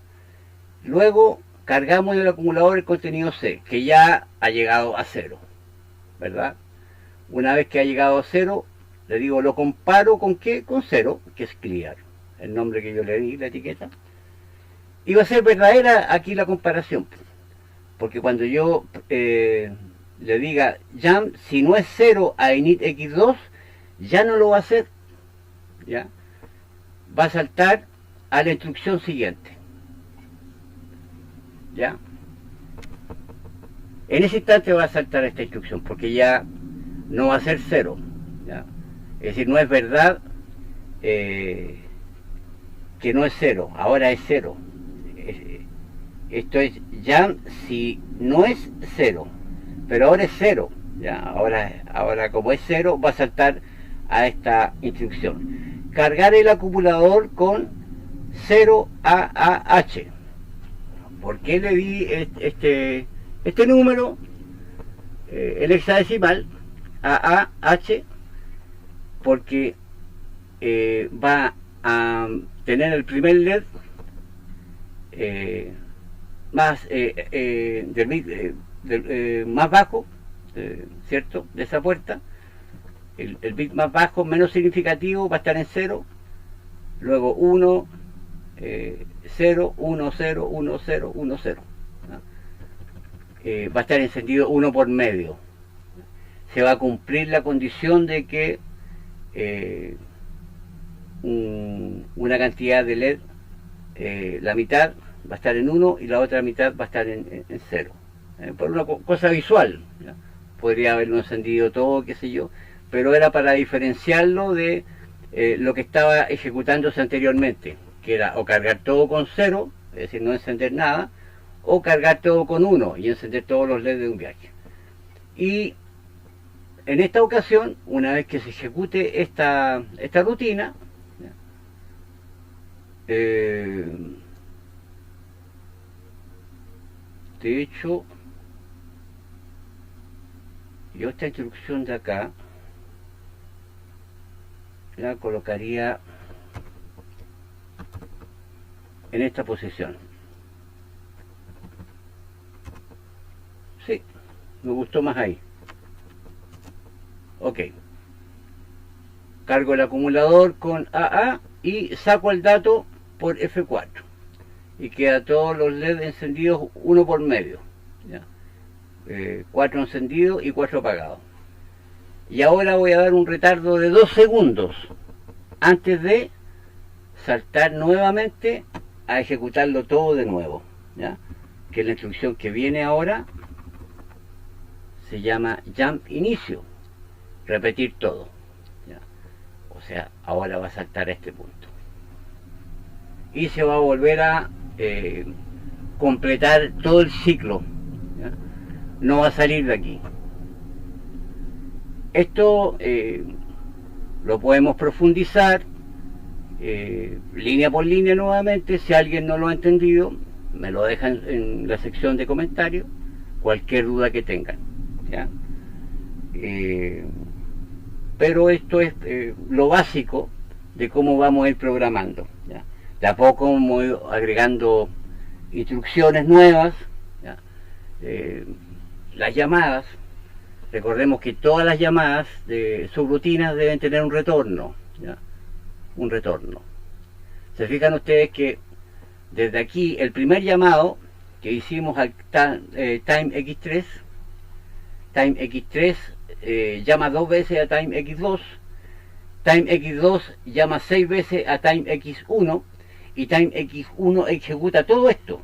Luego cargamos en el acumulador el contenido C, que ya ha llegado a 0, ¿verdad? Una vez que ha llegado a 0, le digo, lo comparo con ¿qué? Con 0, que es clear, el nombre que yo le di, la etiqueta. Y va a ser verdadera aquí la comparación, porque cuando yo le diga jam, si no es 0 a init X2, ya no lo va a hacer, ¿ya? Va a saltar a la instrucción siguiente, ¿ya? En ese instante va a saltar esta instrucción, porque ya no va a ser 0, ¿ya? Es decir, no es verdad que no es 0, ahora es 0. Esto es ya si no es 0, pero ahora es 0, ¿ya? Ahora como es 0 va a saltar a esta instrucción. Cargar el acumulador con 0AAH. ¿Por qué le di este número, el hexadecimal, AAH? Porque va a tener el primer LED más del bit más bajo, ¿cierto?, de esa puerta. El bit más bajo, menos significativo, va a estar en 0, luego 1, 0, 1, 0, 1, 0, 1, 0. Va a estar encendido 1 por medio. Se va a cumplir la condición de que una cantidad de LED, la mitad va a estar en 1 y la otra mitad va a estar en 0. Por una cosa visual, ¿ya? Podría haberlo encendido todo, qué sé yo, pero era para diferenciarlo de lo que estaba ejecutándose anteriormente, que era o cargar todo con 0, es decir, no encender nada, o cargar todo con 1 y encender todos los LEDs de un viaje. Y en esta ocasión, una vez que se ejecute esta rutina, de hecho, yo esta instrucción de acá la colocaría en esta posición. Sí, me gustó más ahí. Ok. Cargo el acumulador con AA y saco el dato por F4. Y queda todos los LED encendidos, uno por medio, ¿ya? 4 encendidos y 4 apagados. Y ahora voy a dar un retardo de 2 segundos antes de saltar nuevamente a ejecutarlo todo de nuevo, ¿ya? Que la instrucción que viene ahora se llama jump inicio, repetir todo, ¿ya? O sea, ahora va a saltar a este punto y se va a volver a completar todo el ciclo, ¿ya? No va a salir de aquí. Esto lo podemos profundizar línea por línea nuevamente. Si alguien no lo ha entendido, me lo dejan en la sección de comentarios, cualquier duda que tengan, ¿ya? Pero esto es lo básico de cómo vamos a ir programando, ¿ya? De a poco vamos a ir agregando instrucciones nuevas, ¿ya? Las llamadas, recordemos que todas las llamadas de subrutinas deben tener un retorno, ¿ya? Un retorno. Se fijan ustedes que desde aquí el primer llamado que hicimos al time x3, time x3 llama 2 veces a time x2, time x2 llama 6 veces a time x1 y time x1 ejecuta todo esto.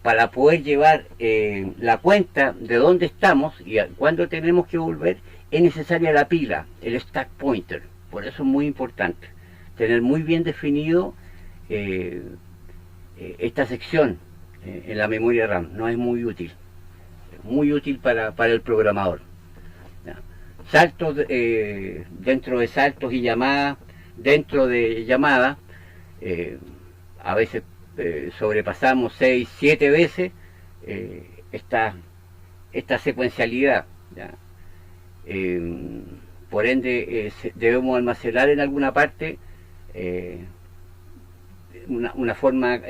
Para poder llevar la cuenta de dónde estamos y cuándo tenemos que volver, es necesaria la pila, el stack pointer. Por eso es muy importante tener muy bien definido esta sección en la memoria RAM. No es muy útil, para el programador, ¿ya? Saltos dentro de saltos y llamadas, dentro de llamadas, a veces sobrepasamos 6, 7 veces esta secuencialidad, ¿ya? Por ende debemos almacenar en alguna parte una forma,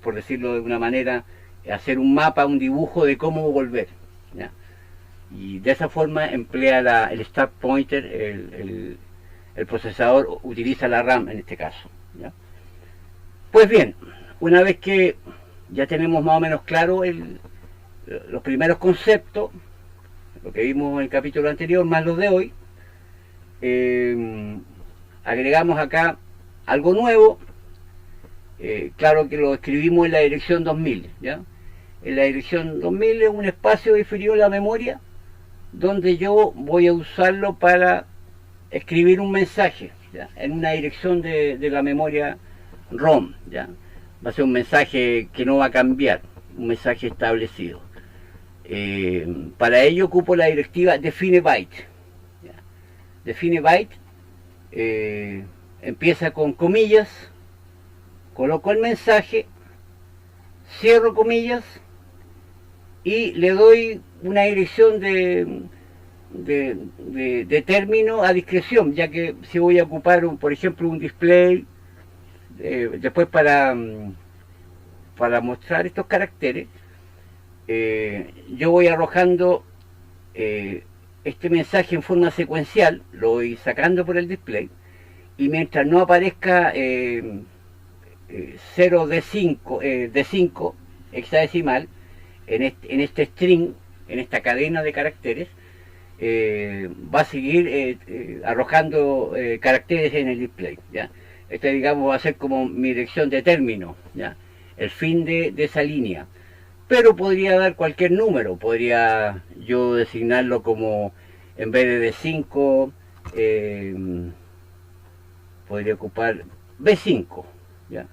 por decirlo de una manera, hacer un mapa, un dibujo de cómo volver, ¿ya? Y de esa forma emplea el stack pointer, el procesador utiliza la RAM en este caso, ¿ya? Pues bien, una vez que ya tenemos más o menos claro los primeros conceptos, lo que vimos en el capítulo anterior, más los de hoy, agregamos acá algo nuevo. Claro que lo escribimos en la dirección 2000, ¿ya? en la dirección 2000 es un espacio inferior a la memoria donde yo voy a usarlo para escribir un mensaje, ¿ya? En una dirección de la memoria ROM, ¿ya? Va a ser un mensaje que no va a cambiar, un mensaje establecido. Para ello ocupo la directiva define byte, ¿ya? Define byte empieza con comillas, coloco el mensaje, cierro comillas y le doy una dirección de término a discreción, ya que si voy a ocupar, por ejemplo, un display, después para mostrar estos caracteres, yo voy arrojando este mensaje en forma secuencial, lo voy sacando por el display, y mientras no aparezca 0 de 5 hexadecimal en este string, en esta cadena de caracteres, va a seguir arrojando caracteres en el display, ¿ya? Este, digamos, va a ser como mi dirección de término, ¿ya? El fin de esa línea. Pero podría dar cualquier número, podría yo designarlo como, en vez de 5, podría ocupar B5, ¿ya?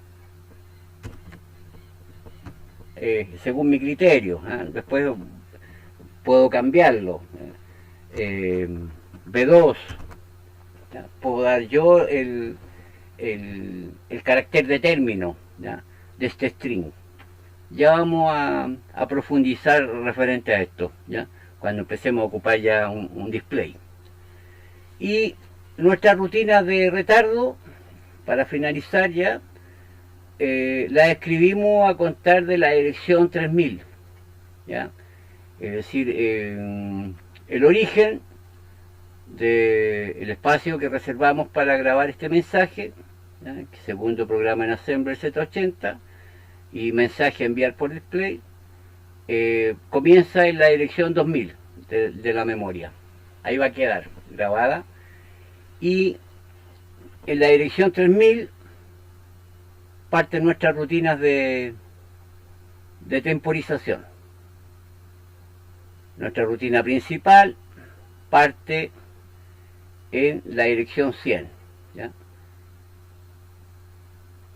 Según mi criterio, ¿eh? Después puedo cambiarlo. B2, ¿ya? Puedo dar yo el carácter de término, ¿ya? De este string. Ya vamos a profundizar referente a esto, ¿ya? Cuando empecemos a ocupar ya un display. Y nuestra rutina de retardo, para finalizar ya, la escribimos a contar de la dirección 3000, ¿ya? Es decir, el origen del espacio que reservamos para grabar este mensaje, ¿ya? Segundo programa en Assembler Z80, y mensaje a enviar por display, comienza en la dirección 2000 de la memoria. Ahí va a quedar grabada. Y en la dirección 3000 parten nuestras rutinas de temporización. Nuestra rutina principal parte en la dirección 100, ¿ya?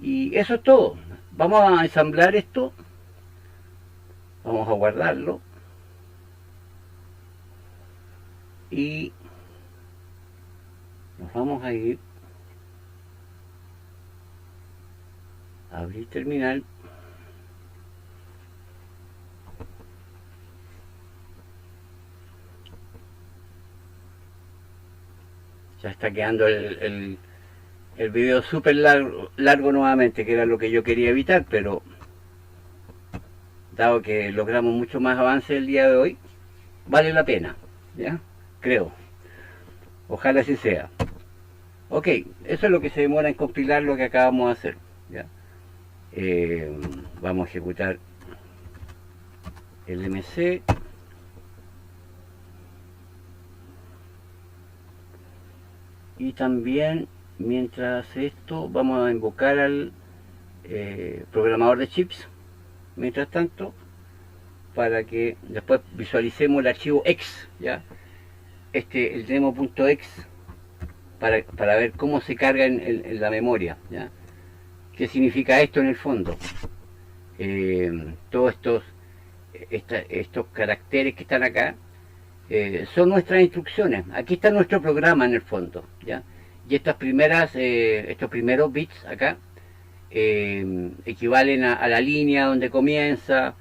Y eso es todo. Vamos a ensamblar esto, vamos a guardarlo y nos vamos a ir a abrir terminal. Ya está quedando el video súper largo nuevamente, que era lo que yo quería evitar, pero dado que logramos mucho más avance el día de hoy, vale la pena, ¿ya? Creo. Ojalá así sea. Ok, eso es lo que se demora en compilar lo que acabamos de hacer, ¿ya? Vamos a ejecutar el MC. Y también, mientras esto, vamos a invocar al programador de chips, mientras tanto, para que después visualicemos el archivo X, ¿ya? El demo.x, para ver cómo se carga en la memoria, ¿ya? ¿Qué significa esto en el fondo? Todos estos caracteres que están acá son nuestras instrucciones. Aquí está nuestro programa en el fondo, ¿ya? Y estos primeros bits acá equivalen a la línea donde comienza.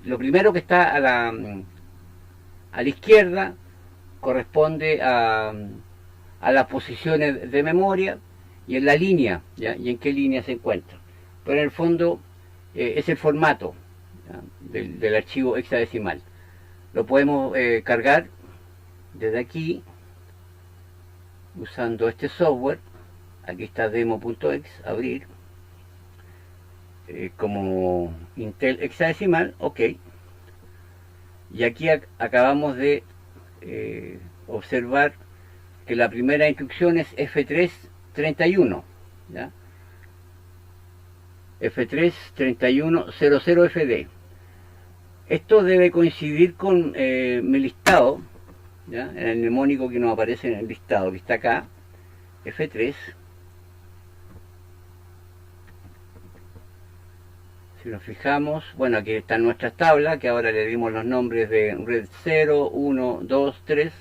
Lo primero que está a la izquierda corresponde a las posiciones de memoria y en la línea, ¿ya? Y en qué línea se encuentra. Pero en el fondo es el formato, ¿ya? del archivo hexadecimal. Lo podemos cargar desde aquí usando este software. Aquí está demo.x, abrir, como Intel hexadecimal, ok. Y aquí acabamos de observar que la primera instrucción es F331, ¿ya? F3 3100FD. Esto debe coincidir con mi listado, ¿ya? En el mnemónico que nos aparece en el listado, que está acá, F3. Si nos fijamos, bueno, aquí están nuestras tablas, que ahora le dimos los nombres de red 0, 1, 2, 3,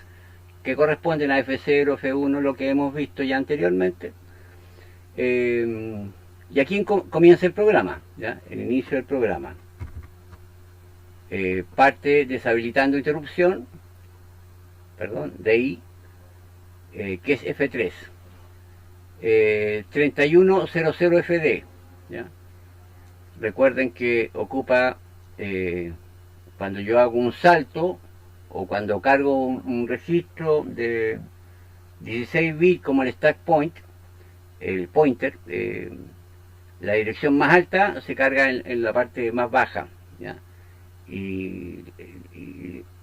que corresponden a F0, F1, lo que hemos visto ya anteriormente. Y aquí comienza el programa, ¿ya? El inicio del programa. Parte deshabilitando interrupción, perdón, DI, que es F3. 3100FD, ¿ya? Recuerden que ocupa, cuando yo hago un salto o cuando cargo un registro de 16 bits como el stack point, el pointer, la dirección más alta se carga en la parte más baja, ¿ya? Y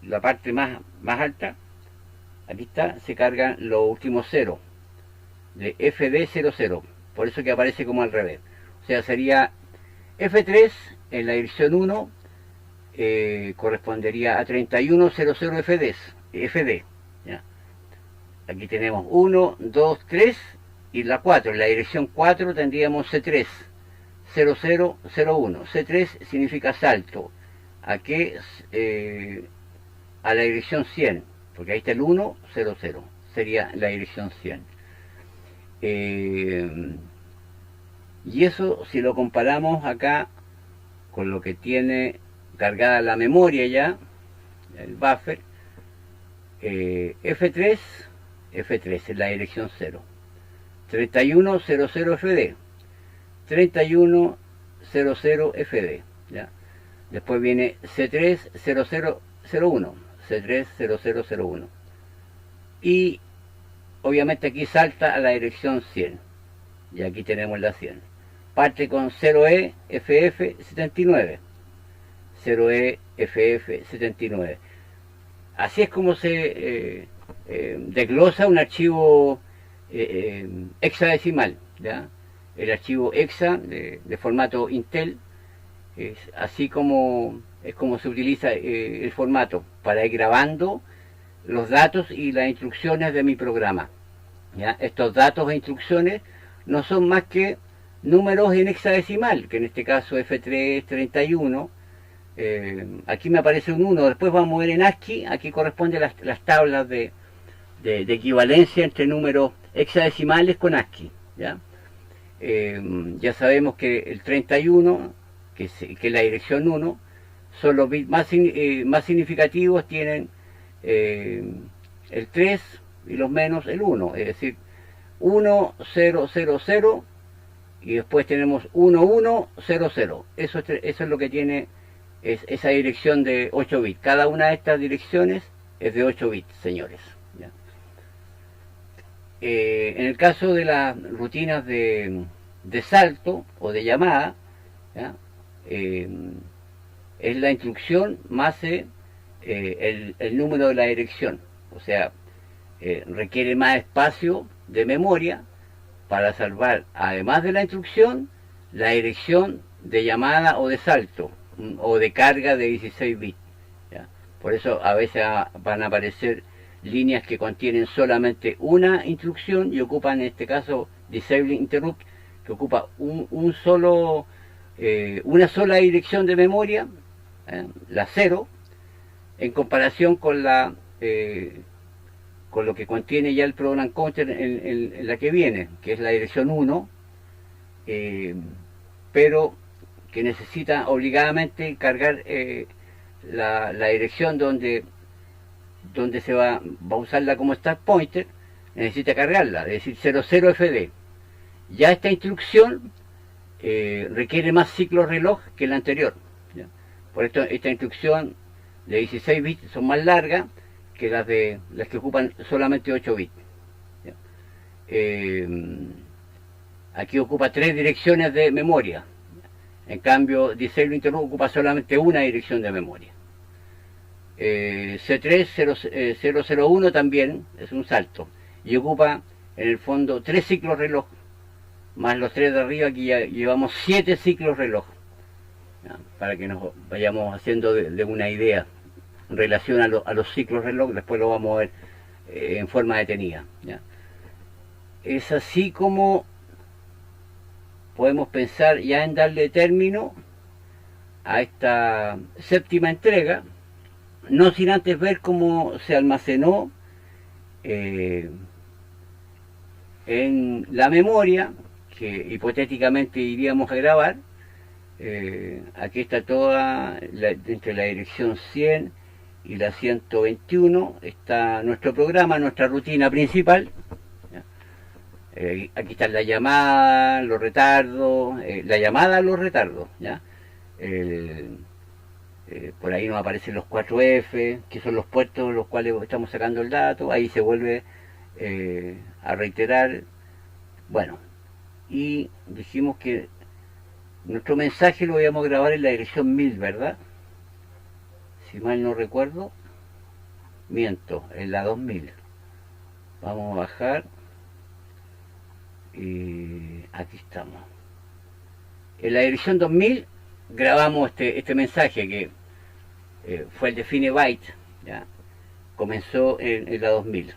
la parte más alta, aquí está, se cargan los últimos ceros de FD00, por eso que aparece como al revés. O sea, sería F3 en la dirección 1, correspondería a 3100 FD, ¿ya? Aquí tenemos 1, 2, 3 y la 4. En la dirección 4 tendríamos C3 0001. C3 significa salto. ¿A qué? A la dirección 100, porque ahí está el 1, 0, 0. Sería la dirección 100. Y eso, si lo comparamos acá con lo que tiene cargada la memoria ya, el buffer, F3 es la dirección 0. 3100FD, 3100FD, ¿ya? Después viene C30001, C30001. Y obviamente aquí salta a la dirección 100. Y aquí tenemos la 100. Parte con 0EFF79. 0EFF79. Así es como se desglosa un archivo hexadecimal, ¿ya? El archivo hexa de formato Intel es así como se utiliza el formato para ir grabando los datos y las instrucciones de mi programa, ¿ya? Estos datos e instrucciones no son más que números en hexadecimal, que en este caso F3 31. Aquí me aparece un 1, después vamos a ver en ASCII, aquí corresponden las tablas de equivalencia entre números hexadecimales con ASCII, ¿ya? Ya sabemos que el 31, que es la dirección 1, son los bits más significativos, tienen el 3 y los menos el 1, es decir, 1, 0, 0, 0, y después tenemos 1, 1, 0, 0. Eso es lo que tiene esa dirección de 8 bits. Cada una de estas direcciones es de 8 bits, señores, ¿ya? En el caso de las rutinas de salto o de llamada, ¿ya? Es la instrucción más el número de la dirección. O sea, requiere más espacio de memoria para salvar, además de la instrucción, la dirección de llamada o de salto o de carga de 16 bits, ¿ya? Por eso a veces van a aparecer líneas que contienen solamente una instrucción y ocupan, en este caso, Disable Interrupt, que ocupa una sola dirección de memoria, la 0, en comparación con con lo que contiene ya el program counter en la que viene, que es la dirección 1, pero que necesita obligadamente cargar la dirección donde se va a usarla como stack pointer, necesita cargarla, es decir, 00FD. Ya esta instrucción requiere más ciclos reloj que la anterior, ¿ya? Por esto esta instrucción de 16 bits son más largas que las que ocupan solamente 8 bits, ¿ya? Aquí ocupa 3 direcciones de memoria. En cambio, Disable Interrupt ocupa solamente una dirección de memoria. C3 001 también es un salto y ocupa en el fondo 3 ciclos reloj, más los 3 de arriba, aquí ya llevamos 7 ciclos reloj, ¿ya? Para que nos vayamos haciendo de una idea en relación a los ciclos reloj. Después lo vamos a ver en forma detenida, ¿ya? Es así como podemos pensar ya en darle término a esta séptima entrega, no sin antes ver cómo se almacenó en la memoria, que hipotéticamente iríamos a grabar. Aquí está toda, entre la dirección 100 y la 121, está nuestro programa, nuestra rutina principal. Aquí están la llamada, los retardos, la llamada a los retardos, ¿ya? Por ahí nos aparecen los 4F, que son los puertos en los cuales estamos sacando el dato. Ahí se vuelve a reiterar. Bueno, y dijimos que nuestro mensaje lo íbamos a grabar en la dirección 1000, ¿verdad? Si mal no recuerdo, miento, en la 2000. Vamos a bajar y aquí estamos. En la dirección 2000 grabamos este mensaje que fue el de Finebyte, ¿ya? Comenzó en la 2000.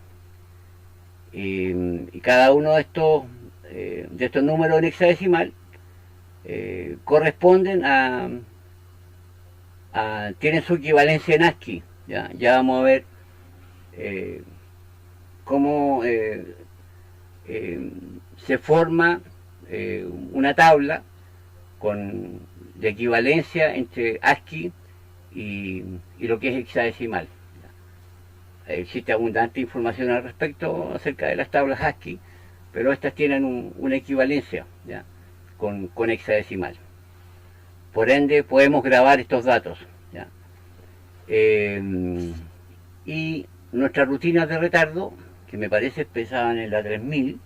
Y cada uno de estos números en hexadecimal corresponden tienen su equivalencia en ASCII, ¿ya? Ya vamos a ver cómo se forma una tabla de equivalencia entre ASCII y lo que es hexadecimal. Existe abundante información al respecto acerca de las tablas ASCII, pero estas tienen una equivalencia, ¿ya? Con hexadecimal. Por ende podemos grabar estos datos, ¿ya? Y nuestras rutinas de retardo, que me parece empezaban en la 3000,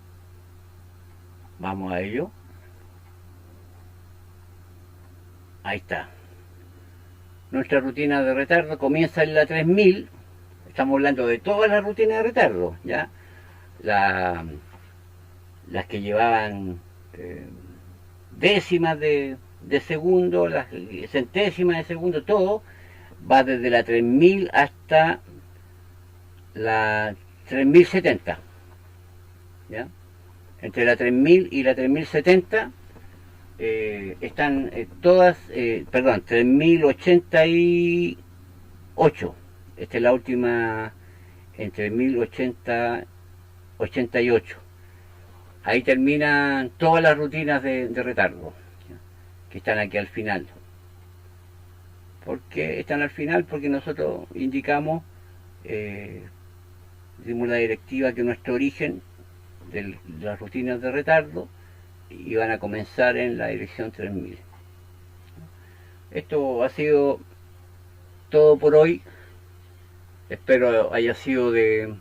vamos a ello. Ahí está. Nuestra rutina de retardo comienza en la 3000. Estamos hablando de todas las rutinas de retardo, ¿ya? Las que llevaban décimas de segundo, las centésimas de segundo, todo va desde la 3000 hasta la 3070, ¿ya? Entre la 3000 y la 3070 están todas, perdón, 3088. Esta es la última, entre 1080 88. Ahí terminan todas las rutinas de retardo, ¿ya? Que están aquí al final. ¿Por qué están al final? Porque nosotros indicamos, dimos la directiva que nuestro origen de las rutinas de retardo iban a comenzar en la dirección 3000. Esto ha sido todo por hoy. Espero haya sido de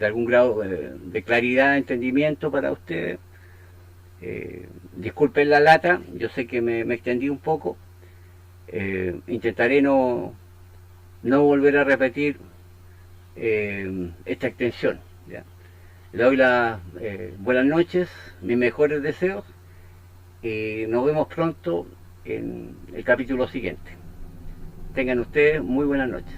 algún grado de claridad, entendimiento para ustedes. Disculpen la lata, yo sé que me extendí un poco. Intentaré no volver a repetir esta extensión, ¿ya? Le doy las buenas noches, mis mejores deseos, y nos vemos pronto en el capítulo siguiente. Tengan ustedes muy buenas noches.